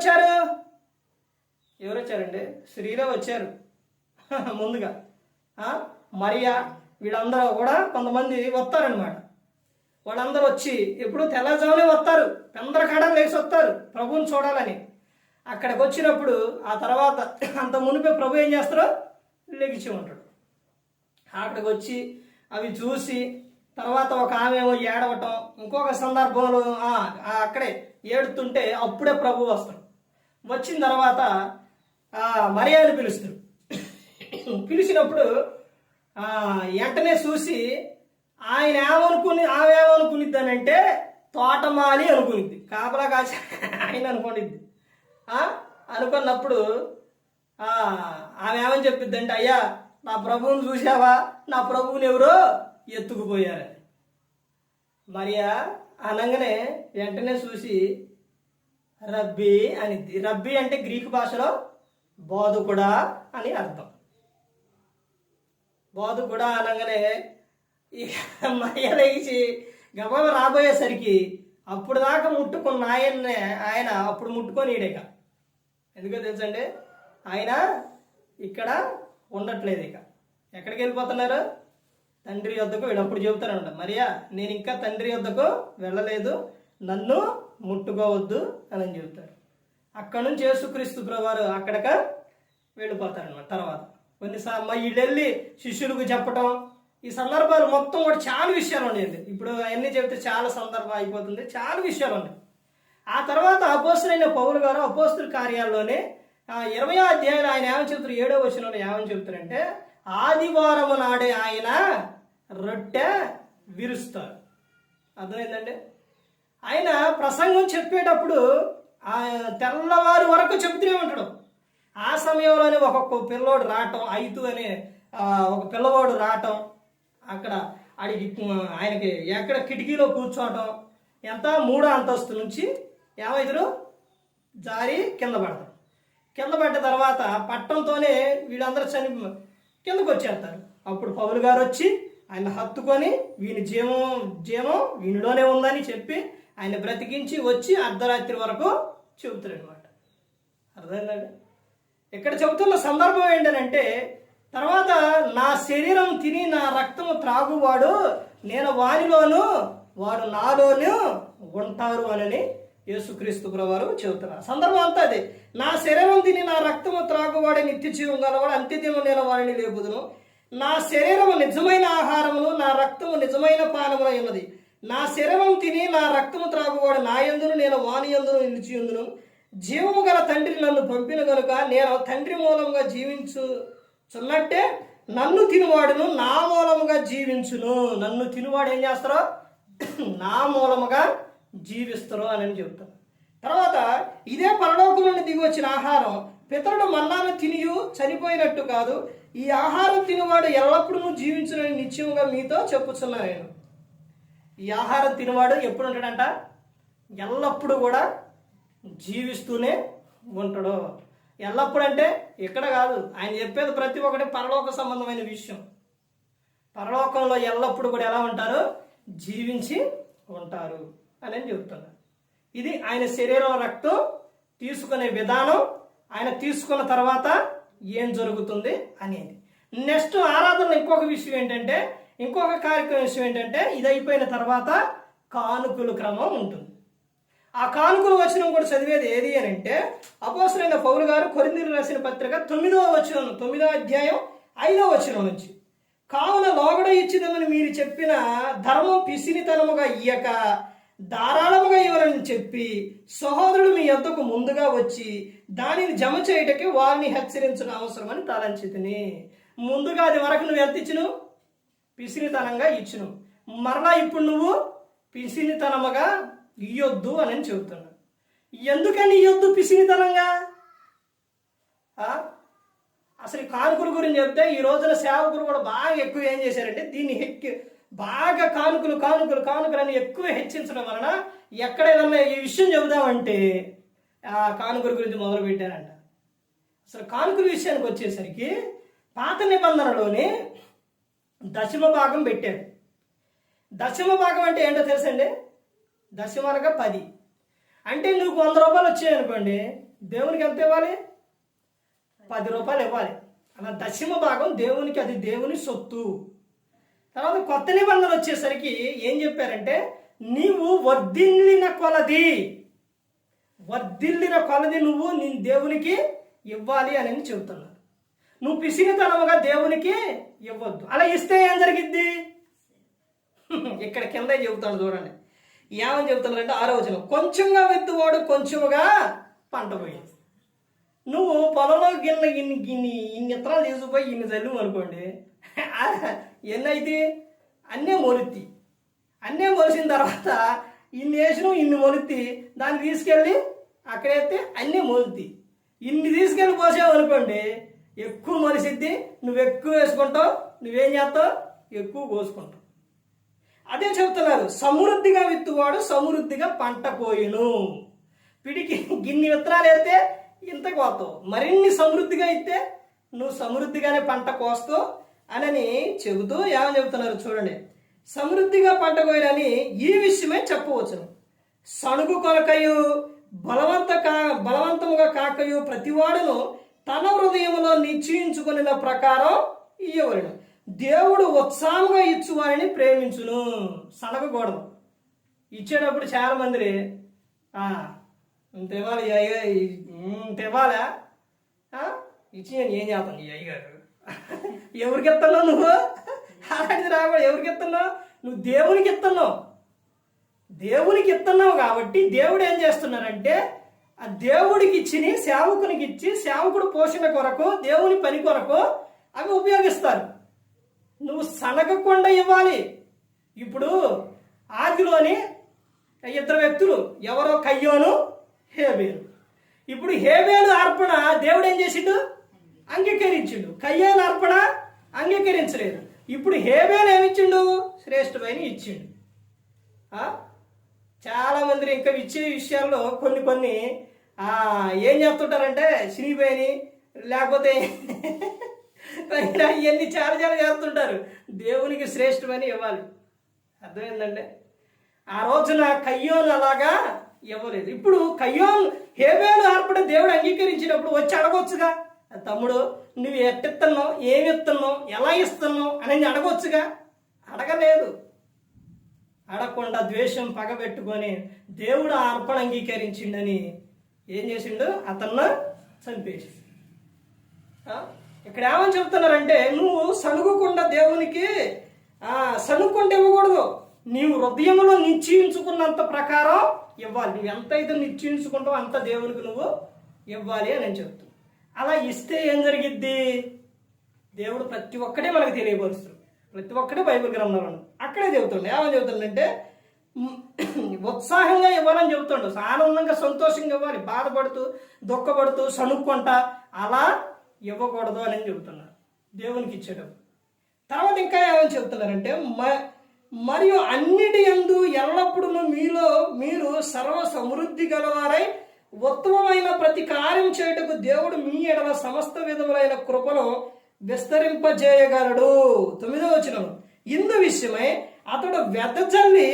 వచ్చారండి? స్త్రీలే వచ్చారు ముందుగా. మరియా వీళ్ళందరూ కూడా కొంతమంది వస్తారనమాట. వాళ్ళందరూ వచ్చి ఎప్పుడు తెల్లజామునే వస్తారు, పెందరకాడలు లేచి వస్తారు ప్రభువుని చూడాలని. అక్కడికి వచ్చినప్పుడు ఆ తర్వాత అంత మునిపే ప్రభు ఏం చేస్తారో లెగిచి ఉంటాడు. అక్కడికి వచ్చి అవి చూసి తర్వాత ఒక ఆమె ఏమో ఏడవటం, ఇంకొక సందర్భంలో అక్కడే ఏడుతుంటే అప్పుడే ప్రభు వస్తారు. వచ్చిన తర్వాత మరియాని పిలుస్తారు. పిలిచినప్పుడు వెంటనే చూసి ఆమె ఏమనుకునిద్ది అని అంటే తోటమాలి అనుకునిద్ది, కాపలా కాసి ఆయన అనుకునిద్ది. అనుకున్నప్పుడు ఆమె ఏమని చెప్పిద్ది అంటే, అయ్యా నా ప్రభువుని చూసావా, నా ప్రభువుని ఎవరో ఎత్తుకుపోయారని. మరియా అనగానే వెంటనే చూసి రబ్బీ అనిద్ది. రబ్బీ అంటే గ్రీకు భాషలో బోధకుడా అని అర్థం. బోధకుడా అనగానే మరియ లేచి గబగబ రాబోయేసరికి అప్పుడు దాకా ముట్టుకున్న ఆయన అప్పుడు ముట్టుకొని ఈడేక. ఎందుకో తెలుసండి, ఆయన ఇక్కడ ఉండట్లేదు. ఇక ఎక్కడికి వెళ్ళిపోతున్నారు? తండ్రి యొద్దకు. వీళ్ళప్పుడు చెబుతారంట, మరియా నేను ఇంకా తండ్రి యొద్దకు వెళ్ళలేదు, నన్ను ముట్టుకోవద్దు అని చెబుతారు. అక్కడ నుంచి యేసుక్రీస్తు ప్రభువారు అక్కడిక వెళ్ళిపోతారనమాట. తర్వాత కొన్నిసార్లు వీళ్ళు వెళ్ళి శిష్యులకు చెప్పటం, ఈ సందర్భాలు మొత్తం కూడా చాలా విషయాలు ఉండేది. ఇప్పుడు అవన్నీ చెప్తే చాలా సందర్భం అయిపోతుంది, చాలా విషయాలు ఉన్నాయి. ఆ తర్వాత అపోస్తులైన పౌలు గారు అపోస్తుల కార్యాల్లోనే 20వ అధ్యాయంలో ఆయన ఏమని చెప్తారు, 7వ వచనంలో ఏమని చెప్తారంటే, ఆదివారం నాడే ఆయన రొట్టె విరుస్తారు. అర్థమైందండి? ఆయన ప్రసంగం చెప్పేటప్పుడు తెల్లవారు వరకు చెబుతూనే ఉంటాడు. ఆ సమయంలోనే ఒక్కొక్క పిల్లోడు రావటం, ఐతు అనే ఒక పిల్లవాడు రావటం, అక్కడ ఆయనకి ఎక్కడ కిటికీలో కూర్చోవటం, ఎంత 3వ అంతస్తు నుంచి ఏమైతురు జారి కింద పడతారు. కింద పడ్డ తర్వాత పట్టంతోనే వీళ్ళందరూ కిందకు వచ్చేస్తారు. అప్పుడు పౌలు గారు వచ్చి ఆయన హత్తుకొని వీని జీవం వీనిలోనే ఉందని చెప్పి ఆయన బ్రతికించి వచ్చి అర్ధరాత్రి వరకు చెబుతారు అనమాట. అర్థమైందండి? ఇక్కడ చెబుతున్న సందర్భం ఏంటంటే, తర్వాత నా శరీరం తిని నా రక్తము త్రాగువాడు నేను వానిలోను వాడు నాలోను ఉంటారు అని యేసుక్రీస్తు ప్రభువారు చెబుతున్నారు. సందర్భం అంతా అదే. నా శరీరం తిని నా రక్తము త్రాగువాడే నిత్య జీవం గలవాడు, అంత్యదినం నేను వారిని లేపుదును. నా శరీరము నిజమైన ఆహారమును నా రక్తము నిజమైన పానమున ఉన్నది. నా శరీరం తిని నా రక్తము త్రాగువాడు నా యందును నేను వాని యందును నిలిచియుందును. జీవము గల తండ్రి నన్ను పంపిన గనుక నేను తండ్రి మూలముగా జీవించుచున్నట్టే నన్ను తినువాడును నా మూలముగా జీవించును. నన్ను తినువాడు ఏం చేస్తారో నా మూలముగా జీవిస్తారు అని చెబుతాను. తర్వాత ఇదే పరలోకం నుండి దిగి వచ్చిన ఆహారం పితరుడు మన్నాను తినియు చనిపోయినట్టు కాదు, ఈ ఆహారం తినవాడు ఎల్లప్పుడూ జీవించునని నిశ్చయముగా మీతో చెప్పుచున్నా నేను. ఈ ఆహారం తినవాడు ఎప్పుడు ఉంటాడంట? ఎల్లప్పుడూ కూడా జీవిస్తూనే ఉంటాడు. ఎల్లప్పుడు అంటే ఇక్కడ కాదు, ఆయన చెప్పేది ప్రతి ఒక్కటి పరలోక సంబంధమైన విషయం. పరలోకంలో ఎల్లప్పుడు కూడా ఎలా ఉంటారు? జీవించి ఉంటారు అని చెబుతున్నారు. ఇది ఆయన శరీరం రక్తం తీసుకునే విధానం, ఆయన తీసుకున్న తర్వాత ఏం జరుగుతుంది అనేది. నెక్స్ట్ ఆరాధనలో ఇంకొక విషయం ఏంటంటే, ఇంకొక కార్యక్రమం విషయం ఏంటంటే, ఇది అయిపోయిన తర్వాత కానుకల క్రమం ఉంటుంది. ఆ కానుకల వచనం కూడా చదివేది ఏది అని అంటే, అపోస్తలుడైన పౌలు గారు కొరింథీయులకు రాసిన పత్రిక 9వ అధ్యాయం 5వ వచనం నుంచి, కావున లోగడ ఇచ్చిదమని మీరు చెప్పిన ధర్మం పిసినితనముగా ఇయ్యక ధారాళముగా ఇవ్వాలని చెప్పి సహోదరుడు మీ యొద్దకు ముందుగా వచ్చి దానిని జమ చేయటకి వారిని హెచ్చరించడం అవసరమని తలంచితిని. ముందుగా అది వరకు నువ్వు ఎంత ఇచ్చును? పిసినితనంగా ఇచ్చును. మరలా ఇప్పుడు నువ్వు పిసినితనముగా ఇయ్యొద్దు అని చెబుతున్నాను. ఎందుకని ఇయ్యొద్దు పిసినితనంగా? అసలు ఈ కానుకల గురించి చెప్తే ఈ రోజున సేవకులు కూడా బాగా ఎక్కువ ఏం చేశారంటే, దీన్ని బాగా కానుకలు అని ఎక్కువ హెచ్చించడం వలన ఎక్కడైనా ఈ విషయం చెబుదామంటే ఆ కానుకల గురించి మొదలు పెట్టారంట. అసలు కానుకల విషయానికి వచ్చేసరికి పాత నిబంధనలోని దశమ భాగం పెట్టాడు. దశమ భాగం అంటే ఏంటో తెలుసండి? దశమ అనగా 10. అంటే నువ్వు 100 రూపాయలు వచ్చాయనుకోండి, దేవునికి ఎంత ఇవ్వాలి? 10 రూపాయలు ఇవ్వాలి. అలా దశమ భాగం దేవునికి, అది దేవుని సొత్తు. తర్వాత కొత్త నిబంధన వచ్చేసరికి ఏం చెప్పారంటే, నీవు వర్ధిల్లిన కొలది నువ్వు నీ దేవునికి ఇవ్వాలి అని చెబుతున్నారు. నువ్వు పిసినితనముగా దేవునికి ఇవ్వద్దు. అలా ఇస్తే ఏం జరిగిద్ది? ఇక్కడ కింద చెబుతాడు చూడండి, ఏమని చెబుతున్నారంటే 6వ వచనం, కొంచెంగా విత్తువాడు కొంచెముగా పంట పోయింది. నువ్వు పొలంలో ఇన్ని ఇత్తనాలు తీసుకుపోయి ఇన్ని చల్లు అనుకోండి, ఎన్నైతే అన్నే మొలుత్తి. అన్నే మొలిసిన తర్వాత ఇన్ని వేసినావు, ఇన్ని మొలుత్తి, దాన్ని తీసుకెళ్ళి అక్కడైతే అన్నీ మొలుత్తి. ఇన్ని తీసుకెళ్ళి పోసావు అనుకోండి, ఎక్కువ మొలిసిద్ది, నువ్వు ఎక్కువ వేసుకుంటావు, నువ్వేం చేస్తావు? ఎక్కువ కోసుకుంటావు. అదే చెబుతున్నారు, సమృద్ధిగా విత్తువాడు సమృద్ధిగా పంట కోయును. పిడికి గిన్ని విత్తనాలు వేస్తే ఇంత కోస్తావు, మరిన్ని సమృద్ధిగా ఇస్తే నువ్వు సమృద్ధిగానే పంట కోస్తావు అని చెబుతూ ఏమని చెబుతున్నారు చూడండి. సమృద్ధిగా పంట కోయడని ఈ విషయమే చెప్పవచ్చును. సణుగు కొనకయు బలవంతముగా కాకయు ప్రతివాడును తన హృదయంలో నిశ్చయించుకున్న ప్రకారం ఇయ్యవలను. దేవుడు ఉత్సాహంగా ఇచ్చువారిని ప్రేమించును. సనగకూడదు. ఇచ్చేటప్పుడు చాలా మంది తెవాలి తెవాలా ఇచ్చి నేను ఏం చేస్తాను ఈ అయ్యగారు ఎవరికి ఇస్తున్నావు నువ్వు? అలాంటిది రాకూడదు. ఎవరికి ఇస్తున్నావు? నువ్వు దేవునికి ఇస్తున్నావు. దేవునికి ఇస్తున్నావు కాబట్టి దేవుడు ఏం చేస్తున్నారంటే ఆ దేవుడికి ఇచ్చి సేవకునికి ఇచ్చి సేవకుడు పోషణ కొరకు దేవుని పని కొరకు అవి ఉపయోగిస్తారు. నువ్వు సనగకుండా ఇవ్వాలి. ఇప్పుడు ఆదిలోని ఇద్దరు వ్యక్తులు, ఎవరో కయ్యోను హేబేలు. ఇప్పుడు హేబేలు అర్పణ దేవుడు ఏం చేసిండు? అంగీకరించిండు. కయ్యోను అర్పణ అంగీకరించలేదు. ఇప్పుడు హేబేలు ఏమిచ్చిండు? శ్రేష్టమైన ఇచ్చిండు. చాలా మంది ఇంకా ఇచ్చే విషయాల్లో కొన్ని ఏం చెప్తుంటారంటే సినిపోయిని లేకపోతే ఇవన్నీ చాలా చేస్తుంటారు. దేవునికి శ్రేష్టమని ఇవ్వాలి. అర్థమైందంటే ఆ రోజున కయ్యోను అలాగా ఇవ్వలేదు. ఇప్పుడు కయ్యోను హేబేలు అర్పణ దేవుడు అంగీకరించినప్పుడు వచ్చి అడగొచ్చుగా, తమ్ముడు నువ్వు ఎట్టిస్తున్నావు, ఏమి ఇస్తున్నావు, ఎలా ఇస్తున్నావు అనేది అడగొచ్చుగా. అడగలేదు. అడగకుండా ద్వేషం పగబెట్టుకొని దేవుడు ఆ అర్పణ అంగీకరించిండని ఏం చేసిండు? అతన్ని చంపేసి. ఇక్కడ ఏమని చెప్తున్నారంటే నువ్వు సనుగకుండా దేవునికి సనుక్కుంటే ఇవ్వకూడదు. నీవు హృదయంలో నిశ్చయించుకున్నంత ప్రకారం ఇవ్వాలి. నువ్వు ఎంత అయితే నిశ్చయించుకుంటావో అంత దేవునికి నువ్వు ఇవ్వాలి అని నేను చెప్తాను. అలా ఇస్తే ఏం జరిగిద్ది? దేవుడు ప్రతి ఒక్కటే మనకు తెలియపరుస్తాడు. ప్రతి ఒక్కటే బైబిల్ గ్రంథంలో అక్కడే చెబుతుండే. ఏమని చెబుతుండంటే ఉత్సాహంగా ఇవ్వాలని చెబుతుండు. ఆనందంగా సంతోషంగా ఇవ్వాలి. బాధపడుతూ దుఃఖపడుతూ సనుక్కుంటా అలా ఇవ్వకూడదు అని చెబుతున్నారు దేవునికి ఇచ్చేటప్పుడు. తర్వాత ఇంకా ఏమని చెబుతున్నారంటే మరియు అన్నిటి యందు ఎల్లప్పుడూ మీరు సర్వ సమృద్ధి గలవారై ఉత్తమమైన ప్రతి కార్యం చేయుటకు దేవుడు మీ ఎడల సమస్త విధములైన కృపను విస్తరింపజేయగలడు. 9వ వచనం, ఇందు విషయమై అతడు వెదజల్లి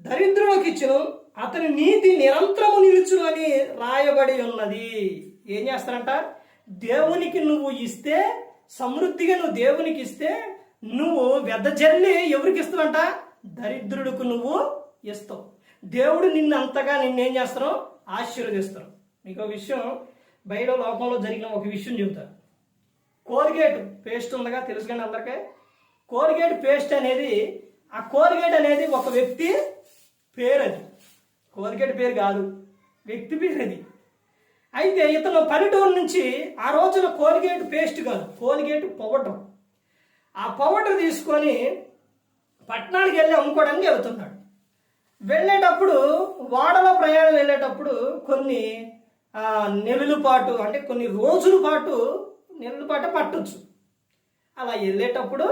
దరిద్రులకు ఇచ్చును, అతని నీతి నిరంతరము నిలుచును అని రాయబడి ఉన్నది. ఏం చేస్తారంట? దేవునికి నువ్వు ఇస్తే, సమృద్ధిగా నువ్వు దేవునికి ఇస్తే, నువ్వు వెదజల్లి ఎవరికి ఇస్తావంట? దరిద్రుడికి నువ్వు ఇస్తావు. దేవుడు నిన్ను అంతగా నిన్నేం చేస్తారో ఆశీర్వదిస్తారు. మీకు ఒక విషయం, బయట లోకంలో జరిగిన ఒక విషయం చెబుతారు. కోల్గేట్ పేస్ట్ ఉందిగా, తెలుసు కానీ అందరికీ. కోల్గేట్ పేస్ట్ అనేది, ఆ కోల్గేట్ అనేది ఒక వ్యక్తి పేరు. అది కోల్గేట్ పేరు కాదు, వ్యక్తి పేరు అది. అయితే ఇతను పల్లెటూరు నుంచి ఆ రోజున కోల్గేట్ పేస్ట్ కాదు, కోల్గేట్ పౌడర్, ఆ పౌడర్ తీసుకొని పట్టణానికి వెళ్ళి అమ్ముకోవడానికి వెళ్తున్నాడు. వెళ్ళేటప్పుడు వాడలో ప్రయాణం వెళ్ళేటప్పుడు కొన్ని నెలల పాటు, అంటే కొన్ని రోజుల పాటు పట్టొచ్చు. అలా వెళ్ళేటప్పుడు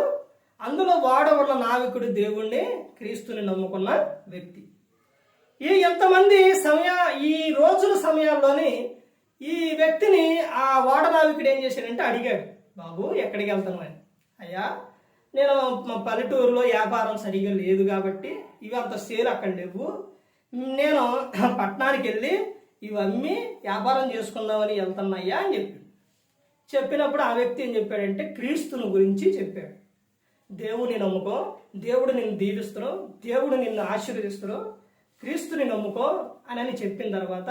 అందులో వాడ ఉన్న నావికుడు దేవుణ్ణి, క్రీస్తుని నమ్ముకున్న వ్యక్తి. ఎంతమంది ఈ రోజుల సమయాల్లోని ఈ వ్యక్తిని ఆ వాడ నావికుడు ఏం చేశాడంటే అడిగాడు, బాబు ఎక్కడికి వెళ్తాను అని. అయ్యా, నేను మా పల్లెటూరులో వ్యాపారం సరిగా లేదు కాబట్టి ఇవి అంత సేల్ అక్కడ లేవు, నేను పట్టణానికి వెళ్ళి ఇవి అమ్మి వ్యాపారం చేసుకుందామని వెళ్తున్నాయ్యా అని చెప్పినప్పుడు ఆ వ్యక్తి ఏం చెప్పాడంటే క్రీస్తుని గురించి చెప్పాడు. దేవుని నమ్ముకో, దేవుడు నిన్ను దీవిస్తాడు, దేవుడు నిన్ను ఆశీర్వదిస్తాడు, క్రీస్తుని నమ్ముకో అని చెప్పిన తర్వాత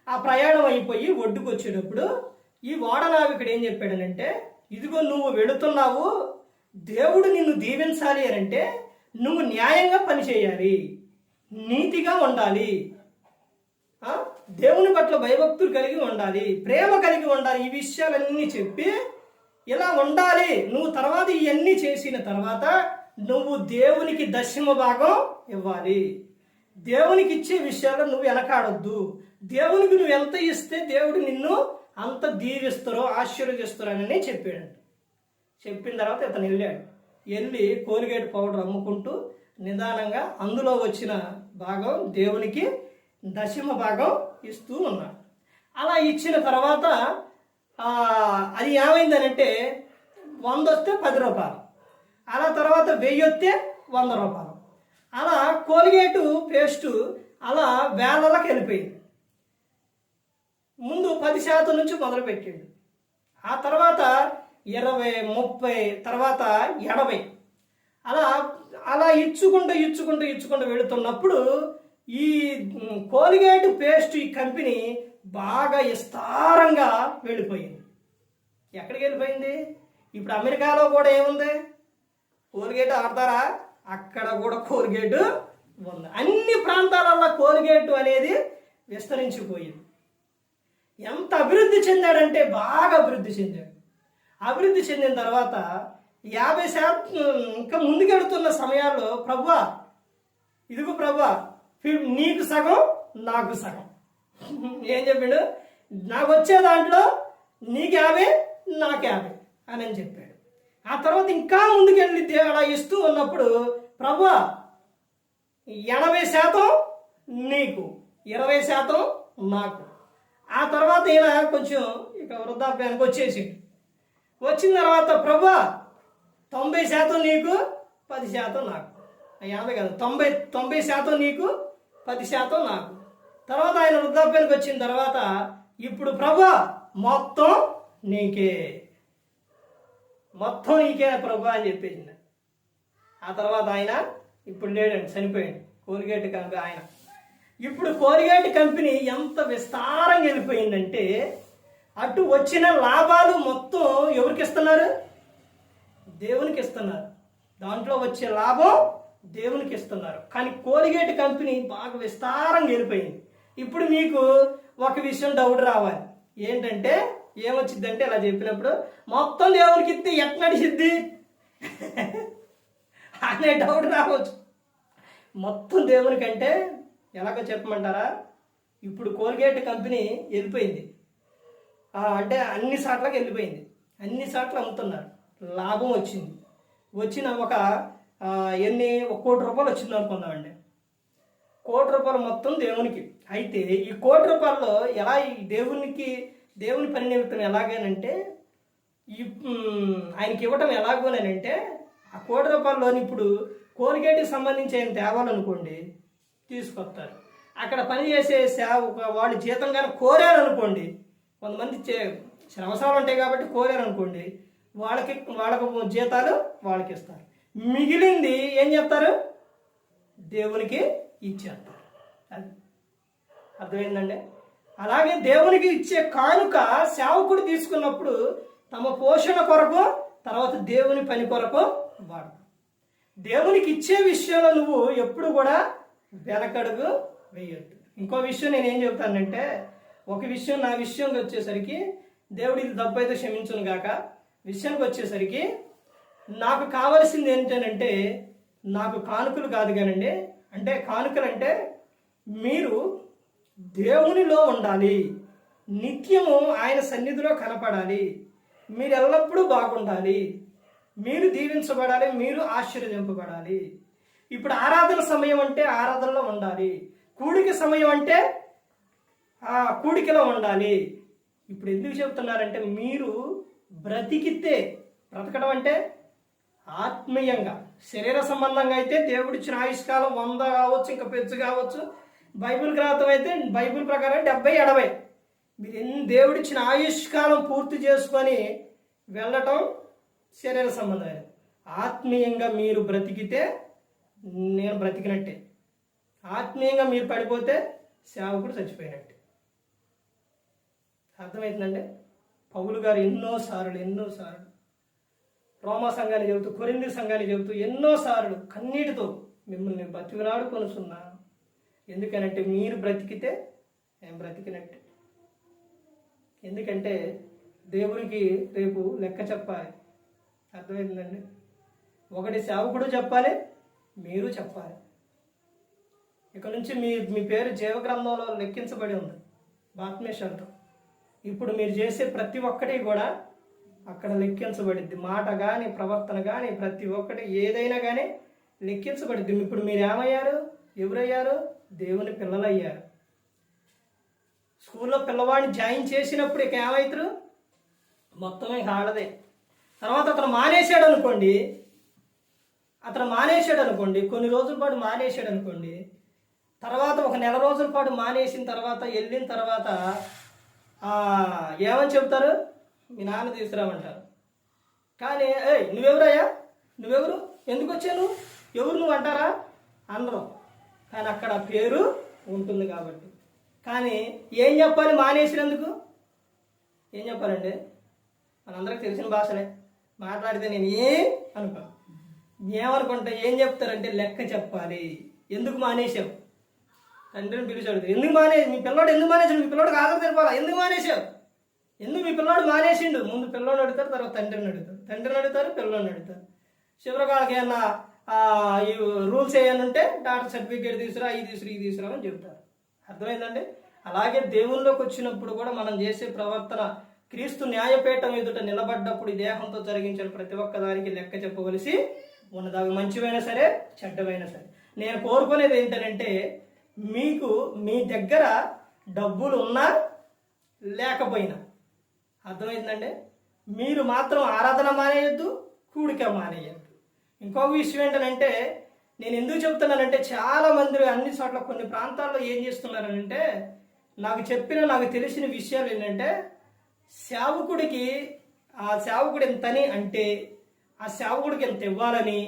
ఆ ప్రయాణం అయిపోయి ఒడ్డుకు వచ్చేటప్పుడు ఈ వాడనావికుడు ఏం చెప్పాడనంటే, ఇదిగో నువ్వు వెళుతున్నావు, దేవుడు నిన్ను దీవించాలి అని అంటే నువ్వు న్యాయంగా పనిచేయాలి, నీతిగా ఉండాలి, దేవుని పట్ల భయభక్తులు కలిగి ఉండాలి, ప్రేమ కలిగి ఉండాలి. ఈ విషయాలన్నీ చెప్పి ఇలా ఉండాలి. నువ్వు తర్వాత ఇవన్నీ చేసిన తర్వాత నువ్వు దేవునికి దశమ భాగం ఇవ్వాలి. దేవునికి ఇచ్చే విషయాల్లో నువ్వు వెనకాడొద్దు. దేవునికి నువ్వు ఎంత ఇస్తే దేవుడు నిన్ను అంత దీవిస్తారో ఆశీర్వదిస్తారని చెప్పాడు. చెప్పిన తర్వాత ఇతను వెళ్ళి కోల్గేట్ పౌడర్ అమ్ముకుంటూ నిదానంగా అందులో వచ్చిన భాగం దేవునికి దశమ భాగం ఇస్తూ ఉన్నాడు. అలా ఇచ్చిన తర్వాత అది ఏమైందనంటే 100 వస్తే 10 రూపాయలు, అలా తర్వాత 1000 వస్తే 100 రూపాయలు, అలా కోల్గేటు పేస్టు అలా వేలలకు వెళ్ళిపోయింది. ముందు 10% నుంచి మొదలుపెట్టాడు, ఆ తర్వాత 20, 30, తర్వాత 80, అలా ఇచ్చుకుంటూ వెళుతున్నప్పుడు ఈ కోల్గేట్ పేస్ట్ ఈ కంపెనీ బాగా విస్తారంగా వెళ్ళిపోయింది. ఎక్కడికి వెళ్ళిపోయింది? ఇప్పుడు అమెరికాలో కూడా ఏముంది? కోల్గేట్ ఆడతారా? అక్కడ కూడా కోల్గేట్ ఉంది. అన్ని ప్రాంతాలలో కోల్గేట్ అనేది విస్తరించిపోయింది. ఎంత అభివృద్ధి చెందాడంటే బాగా అభివృద్ధి చెందాడు. అభివృద్ధి చెందిన తర్వాత 50% ఇంకా ముందుకెడుతున్న సమయాల్లో ప్రభువా, ఇదిగో ప్రభువా, నీకు సగం నాకు సగం. ఏం చెప్పాడు? నాకు వచ్చే దాంట్లో నీకు 50 నాకు 50 అని చెప్పాడు. ఆ తర్వాత ఇంకా ముందుకెళ్ళి అలా ఇస్తూ ఉన్నప్పుడు ప్రభువా 80% నీకు 20% నాకు. ఆ తర్వాత ఈయన కొంచెం ఇక వృద్ధాప్యానికి వచ్చేసి వచ్చిన తర్వాత ప్రభువా 90% నీకు 10% నాకు. 50 కాదు, 90% నీకు 10% నాకు. తర్వాత ఆయన వృద్ధాప్యానికి వచ్చిన తర్వాత ఇప్పుడు ప్రభువా మొత్తం నీకే ప్రభువా అని చెప్పేసింది. ఆ తర్వాత ఆయన ఇప్పుడు లేడండి, చనిపోయాడు. కోల్గేట్ కంపెనీ ఆయన. ఇప్పుడు కోల్గేట్ కంపెనీ ఎంత విస్తారంగా వెళ్ళిపోయిందంటే అటు వచ్చిన లాభాలు మొత్తం ఎవరికి ఇస్తున్నారు? దేవునికి ఇస్తున్నారు. దాంట్లో వచ్చే లాభం దేవునికి ఇస్తున్నారు. కానీ కోల్గేట్ కంపెనీ బాగా విస్తారంగా వెళ్ళిపోయింది. ఇప్పుడు మీకు ఒక విషయం డౌట్ రావాలి. ఏంటంటే ఏమొచ్చిందంటే ఇలా చెప్పినప్పుడు మొత్తం దేవునికి ఇస్తే ఎట్లా నడిచిద్ది అనే డౌట్ రావచ్చు. మొత్తం దేవునికంటే ఎలాగో చెప్పమంటారా? ఇప్పుడు కోల్గేట్ కంపెనీ వెళ్ళిపోయింది, అంటే అన్ని సార్లకు వెళ్ళిపోయింది. అన్ని సార్లు అమ్ముతున్నారు, లాభం వచ్చింది. వచ్చిన ఒక 1 కోటి రూపాయలు వచ్చింది అనుకుందామండి. 1 కోటి రూపాయలు మొత్తం దేవునికి. అయితే ఈ 1 కోటి రూపాయల్లో ఎలా ఈ దేవుని పని నిమిత్తం ఎలాగేనంటే ఆయనకి ఇవ్వటం ఎలాగోనంటే ఆ 1 కోటి రూపాయల్లోని ఇప్పుడు కోల్గేట్కి సంబంధించి ఆయన తేవాలనుకోండి తీసుకొస్తారు. అక్కడ పనిచేసే వాళ్ళు జీతంగానే కోరారనుకోండి, కొంతమంది అవసరాలు ఉంటాయి కాబట్టి కోరారనుకోండి, వాళ్ళకు జీతాలు వాళ్ళకి ఇస్తారు. మిగిలింది ఏం చెప్తారు? దేవునికి ఇచ్చేస్తారు. అది అర్థమైందండి. అలాగే దేవునికి ఇచ్చే కానుక సేవకుడు తీసుకున్నప్పుడు తమ పోషణ కొరకు, తర్వాత దేవుని పని కొరకు వాడతారు. దేవునికి ఇచ్చే విషయంలో నువ్వు ఎప్పుడు కూడా వెనకడుగు వేయొద్దు. ఇంకో విషయం నేనేం చెప్తానంటే, ఒక విషయం నా విషయంకి వచ్చేసరికి దేవుడు ఇది తప్పు అయితే క్షమించును గాక, విషయానికి వచ్చేసరికి నాకు కావలసింది ఏంటంటే నాకు కానుకలు కాదు కానండి. అంటే కానుకలు అంటే మీరు దేవునిలో ఉండాలి, నిత్యము ఆయన సన్నిధిలో కనపడాలి, మీరు ఎల్లప్పుడూ బాగుండాలి, మీరు దీవించబడాలి, మీరు ఆశీర్వదింపబడాలి. ఇప్పుడు ఆరాధన సమయం అంటే ఆరాధనలో ఉండాలి, కూడిక సమయం అంటే ఆ కూడికలో ఉండాలి. ఇప్పుడు ఎందుకు చెబుతున్నారంటే మీరు బ్రతికితే, బ్రతకడం అంటే ఆత్మీయంగా, శరీర సంబంధంగా అయితే దేవుడిచ్చిన ఆయుష్కాలం 100 కావచ్చు, ఇంకా పెంచు కావచ్చు. బైబిల్ గ్రంథం అయితే బైబిల్ ప్రకారం 70, 80 మీరు దేవుడిచ్చిన ఆయుష్కాలం పూర్తి చేసుకొని వెళ్ళటం శరీర సంబంధమైన. ఆత్మీయంగా మీరు బ్రతికితే నేను బ్రతికినట్టే, ఆత్మీయంగా మీరు పడిపోతే సేవకుడు చచ్చిపోయినట్టే. అర్థమవుతుందండి. పౌలు గారు ఎన్నోసార్లు రోమా సంఘాన్ని చెబుతూ, కొరింథీ సంఘాన్ని చెబుతూ ఎన్నోసార్లు కన్నీటితో మిమ్మల్ని బతికినాడు కొనుసున్నా. ఎందుకనంటే మీరు బ్రతికితే నేను బ్రతికినట్టే. ఎందుకంటే దేవునికి రేపు లెక్క చెప్పాలి. అర్థమైందండి. ఒకటి సేవకుడు చెప్పాలి, మీరు చెప్పాలి. ఇక నుంచి మీ పేరు జీవగ్రంథంలో లెక్కించబడి ఉంది బాత్మేశ్వరుతో. ఇప్పుడు మీరు చేసే ప్రతి ఒక్కటి కూడా అక్కడ లెక్కించబడిద్ది. మాట కానీ, ప్రవర్తన కానీ, ప్రతి ఒక్కటి ఏదైనా కానీ లెక్కించబడిద్ది. ఇప్పుడు మీరు ఏమయ్యారు? ఎవరయ్యారు? దేవుని పిల్లలయ్యారు. స్కూల్లో పిల్లవాడిని జాయిన్ చేసినప్పుడు ఇక ఏమవుతారు? మొత్తమే హాడదే. తర్వాత అతను మానేశాడు అనుకోండి, కొన్ని రోజుల పాటు మానేశాడు అనుకోండి, తర్వాత ఒక నెల రోజుల పాటు మానేసిన తర్వాత వెళ్ళిన తర్వాత ఏమని చెప్తారు? మీ నాన్న తీసుకురామంటారు. కానీ నువ్వెవరయ్యా, నువ్వెవరు, ఎందుకు వచ్చాను, ఎవరు నువ్వు అంటారా? అందరం. కానీ అక్కడ ఆ పేరు ఉంటుంది కాబట్టి. కానీ ఏం చెప్పాలి మానేసినందుకు? ఏం చెప్పాలండి? మనందరికి తెలిసిన భాషలే మాట్లాడితే నేను అనుకో ఏమనుకుంటా, ఏం చెప్తారంటే లెక్క చెప్పాలి. ఎందుకు మానేశావు? తండ్రిని పిలిచాడు, ఎందుకు మీ పిల్లోడు ఎందుకు మానేసాడు? మీ పిల్లోడు ఆదరణ తెలపాలా, ఎందుకు మానేశావు? ఎందుకు మీ పిల్లోడు మానేసిండు? ముందు పిల్లోడు అడుగుతారు, తర్వాత తండ్రిని అడుగుతారు, పిల్లోడిని అడుగుతారు. చివరికి వాళ్ళకి ఏమన్నా ఈ రూల్స్ ఏమైనా ఉంటే డాక్టర్ సర్టిఫికేట్ తీసుకురా, ఈ తీసుకురా అని చెప్తారు. అర్థమైందండి? అలాగే దేవుల్లోకి వచ్చినప్పుడు కూడా మనం చేసే ప్రవర్తన క్రీస్తు న్యాయపీఠం ఎదుట నిలబడ్డప్పుడు ఈ దేహంతో జరిగించిన ప్రతి ఒక్కదానికి లెక్క చెప్పవలసి ఉన్నది. అవి మంచివైనా సరే చెడ్డమైనా సరే. నేను కోరుకునేది ఏంటంటే, మీకు మీ దగ్గర డబ్బులు ఉన్నా లేకపోయినా, అర్థమైందండి, మీరు మాత్రం ఆరాధన మానేయద్దు, కూడిక మానేయద్దు. ఇంకొక విషయం ఏంటంటే, నేను ఎందుకు చెప్తున్నానంటే, చాలామంది అన్ని చోట్ల కొన్ని ప్రాంతాల్లో ఏం చేస్తున్నారనంటే, నాకు తెలిసిన విషయాలు ఏంటంటే, సేవకుడికి ఆ సేవకుడు ఎంతని అంటే ఆ సేవకుడికి ఎంత ఇవ్వాలని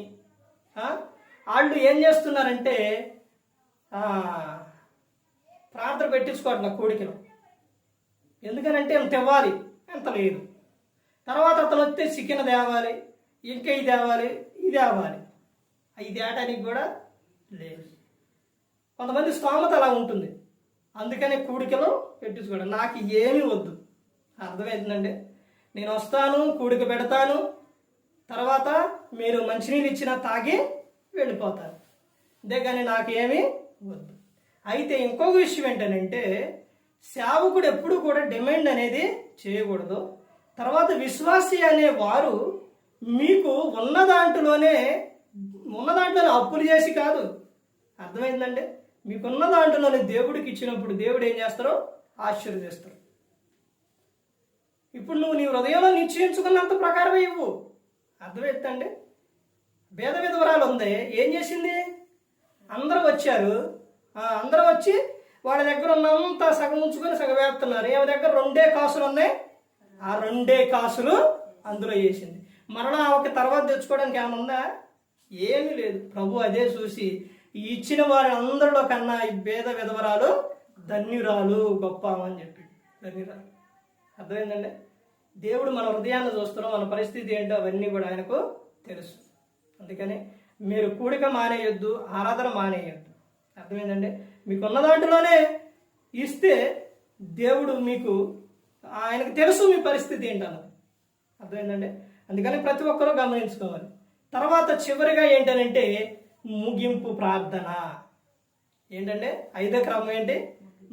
వాళ్ళు ఏం చేస్తున్నారంటే ప్రార్థన పెట్టించుకోవట్ల కోడికలు. ఎందుకనంటే ఎంత ఇవ్వాలి, ఎంత లేదు. తర్వాత అతను వస్తే చికెన్ తేవాలి, ఇంకా ఇది తేవాలి, ఇది తేవాలి. అవి తేటానికి కూడా లేదు. కొంతమంది స్తోమత అలా ఉంటుంది, అందుకనే కూడికలు పెట్టించుకోవడం. నాకు ఏమీ వద్దు, అర్థమవుతుందండి. నేను వస్తాను, కూడిక పెడతాను, తర్వాత మీరు మంచినీళ్ళు ఇచ్చినా తాగి వెళ్ళిపోతారు, అంతేగాని నాకేమీ వద్దు. అయితే ఇంకొక విషయం ఏంటంటే, సేవకుడు ఎప్పుడు కూడా డిమాండ్ అనేది చేయకూడదు. తర్వాత విశ్వాసి అనే వారు మీకు ఉన్న దాంట్లోనే అప్పులు చేసి కాదు, అర్థమైందండి. మీకున్న దాంట్లోనే దేవుడికి ఇచ్చినప్పుడు దేవుడు ఏం చేస్తారో ఆశీర్వదిస్తారు. ఇప్పుడు నువ్వు నీ హృదయంలో నిశ్చయించుకున్నంత ప్రకారమే ఇవ్వు, అర్థమవుతుందండి. భేద విధవరాలు ఉంది, ఏం చేసింది? అందరూ వచ్చి వాళ్ళ దగ్గర ఉన్నంత సగం ఉంచుకొని సగం వేస్తున్నారు. ఏమి దగ్గర 2 కాసులు ఉన్నాయి, ఆ 2 కాసులు అందులో వేసింది. మరలా ఆమెకి తర్వాత తెచ్చుకోవడానికి ఏమైనా ఉందా? ఏమీ లేదు. ప్రభు అదే చూసి ఇచ్చిన వారి అందరిలో కన్నా ఈ భేద విధవరాలు ధన్యురాలు, గొప్ప అని చెప్పి ధన్యురాలు. అర్థమైందండి. దేవుడు మన హృదయాన్ని చూస్తున్నాం, మన పరిస్థితి ఏంటో అవన్నీ కూడా ఆయనకు తెలుసు. అందుకని మీరు కూడిక మానేయొద్దు, ఆరాధన మానేయొద్దు, అర్థమైందండి. మీకున్న దాంట్లోనే ఇస్తే దేవుడు ఆయనకు తెలుసు మీ పరిస్థితి ఏంటన్నది, అర్థమైందండి. అందుకని ప్రతి ఒక్కరూ గమనించుకోవాలి. తర్వాత చివరిగా ఏంటంటే ముగింపు ప్రార్థన. ఏంటంటే 5వ క్రమం ఏంటి?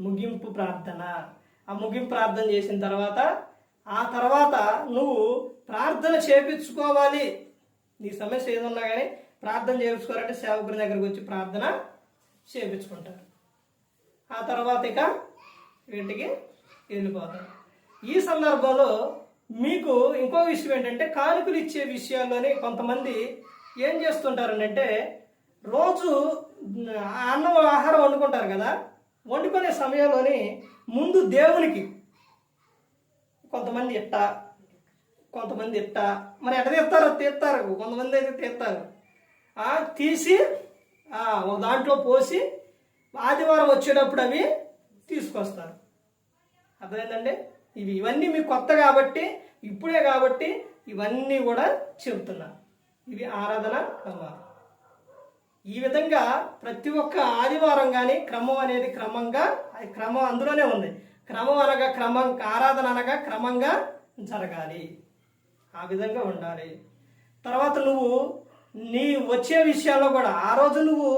ముగింపు ప్రార్థన. ఆ ముగింపు ప్రార్థన చేసిన తర్వాత నువ్వు ప్రార్థన చేపించుకోవాలి. నీ సమస్య ఏదన్నా కానీ ప్రార్థన చేయించుకోవాలంటే సేవకుని దగ్గరకు వచ్చి ప్రార్థన చేయించుకుంటారు. ఆ తర్వాత ఇక ఇంటికి వెళ్ళిపోతారు. ఈ సందర్భంలో మీకు ఇంకో విషయం ఏంటంటే, కానుకలు ఇచ్చే విషయాల్లోనే కొంతమంది ఏం చేస్తుంటారనంటే, రోజు ఆహారం వండుకుంటారు కదా, వండుకునే సమయంలోని ముందు దేవునికి కొంతమంది మరి ఎట్ట తీస్తారు, కొంతమంది అయితే తీస్తారు. తీసి ఒక దాంట్లో పోసి ఆదివారం వచ్చేటప్పుడు అవి తీసుకొస్తారు, అర్థమైందండి. ఇవన్నీ మీకు కొత్త కాబట్టి, ఇప్పుడే కాబట్టి ఇవన్నీ కూడా చెబుతున్నా. ఇవి ఆరాధన క్రమాలు. ఈ విధంగా ప్రతి ఒక్క ఆదివారం కానీ క్రమం అనేది క్రమం అందులోనే ఉంది. క్రమం అనగా ఆరాధన అనగా క్రమంగా జరగాలి, ఆ విధంగా ఉండాలి. తర్వాత నువ్వు నీ వచ్చే విషయాల్లో కూడా ఆ రోజు నువ్వు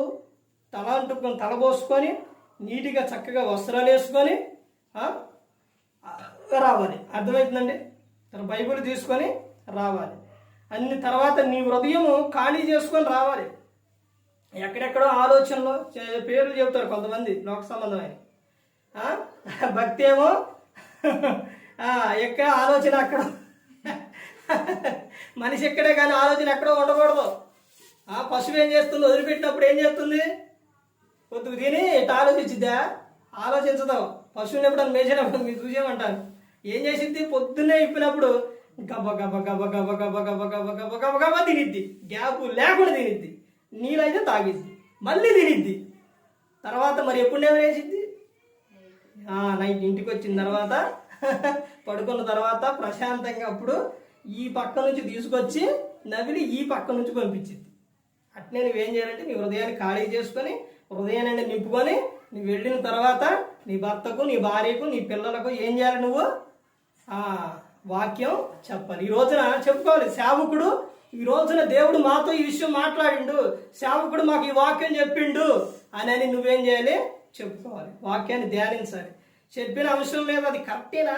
తలబోసుకొని నీట్గా చక్కగా వస్త్రాలు వేసుకొని రావాలి, అర్థమవుతుందండి. బైబిల్ తీసుకొని రావాలి. అన్ని తర్వాత నీ హృదయము ఖాళీ చేసుకొని రావాలి. ఎక్కడెక్కడో ఆలోచనలో పేర్లు చెబుతారు కొంతమంది లోక సంబంధమైన. భక్తి ఏమో ఎక్కడ ఆలోచన అక్కడ, మనిషి ఎక్కడే కానీ ఆలోచన ఎక్కడో ఉండకూడదు. పశువు ఏం చేస్తుంది? వదిలిపెట్టినప్పుడు ఏం చేస్తుంది? కొద్దిగా తిని ఇట్లా ఆలోచించిద్దా? ఆలోచించదు. పశువుని ఎప్పుడు మేసినప్పుడు మీరు చూసేమంటారు, ఏం చేసిద్ది? పొద్దున్నే ఇప్పినప్పుడు గబ గబ గబ గబ గబ గబ గబ గబ గబ గబ తినిద్ది, గ్యాప్ లేకుండా తినిద్ది. నీళ్ళైతే తాగిద్ది, మళ్ళీ తినిద్ది. తర్వాత మరి ఎప్పుడు నెవరేసింది? నైట్ ఇంటికి వచ్చిన తర్వాత పడుకున్న తర్వాత ప్రశాంతంగా అప్పుడు ఈ పక్క నుంచి తీసుకొచ్చి నవిలి ఈ పక్క నుంచి పంపించింది. అట్నే నువ్వేం చేయాలంటే నీ హృదయాన్ని ఖాళీ చేసుకొని హృదయాన్ని నింపుకొని నువ్వు వెళ్ళిన తర్వాత నీ భర్తకు నీ భార్యకు నీ పిల్లలకు ఏం చేయాలి? నువ్వు వాక్యం చెప్పాలి. ఈ రోజున చెప్పుకోవాలి, సేవకుడు ఈ రోజున దేవుడు మాతో ఈ విషయం మాట్లాడిండు, సేవకుడు మాకు ఈ వాక్యం చెప్పిండు అని నువ్వేం చేయాలి? చెప్పుకోవాలి, వాక్యాన్ని ధ్యానించాలి. చెప్పిన అంశం మీద అది కరెక్టేనా,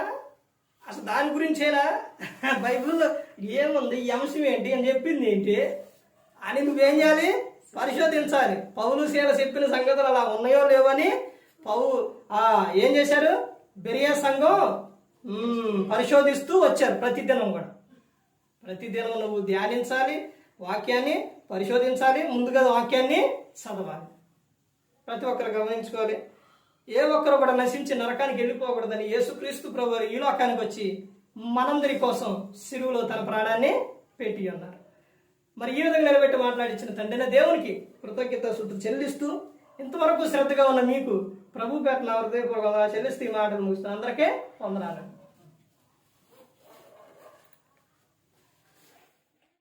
అసలు దాని గురించేనా, బైబిల్లో ఏముంది, ఈ అంశం ఏంటి అని చెప్పింది ఏంటి అని నువ్వేం చేయాలి? పరిశోధించాలి. పౌలు శీల చెప్పిన సంగతులు అలా ఉన్నాయో లేవని ఏం చేశారు? బెరియా సంఘం పరిశోధిస్తూ వచ్చారు. ప్రతిదినం కూడా ప్రతిదినం నువ్వు ధ్యానించాలి, వాక్యాన్ని పరిశోధించాలి, ముందుగా వాక్యాన్ని చదవాలి. ప్రతి ఒక్కరు గమనించుకోవాలి. ఏ ఒక్కరు కూడా నశించి నరకానికి వెళ్ళిపోకూడదని యేసుక్రీస్తు ప్రభువు ఈ లోకానికి వచ్చి మనందరి కోసం సిలువలో తన ప్రాణాన్ని పెట్టి ఉన్నారు. మరి ఈ విధంగా నిలబెట్టి మాట్లాడించిన తండ్రిన దేవునికి కృతజ్ఞతాస్తుతులు చెల్లిస్తూ ఇంతవరకు శ్రద్ధగా ఉన్న మీకు ప్రభు పేట నా హృదయపూర్వకంగా చెల్లిస్తూ ఈ మాటలు ముగిస్తూ అందరికీ వందనాలు.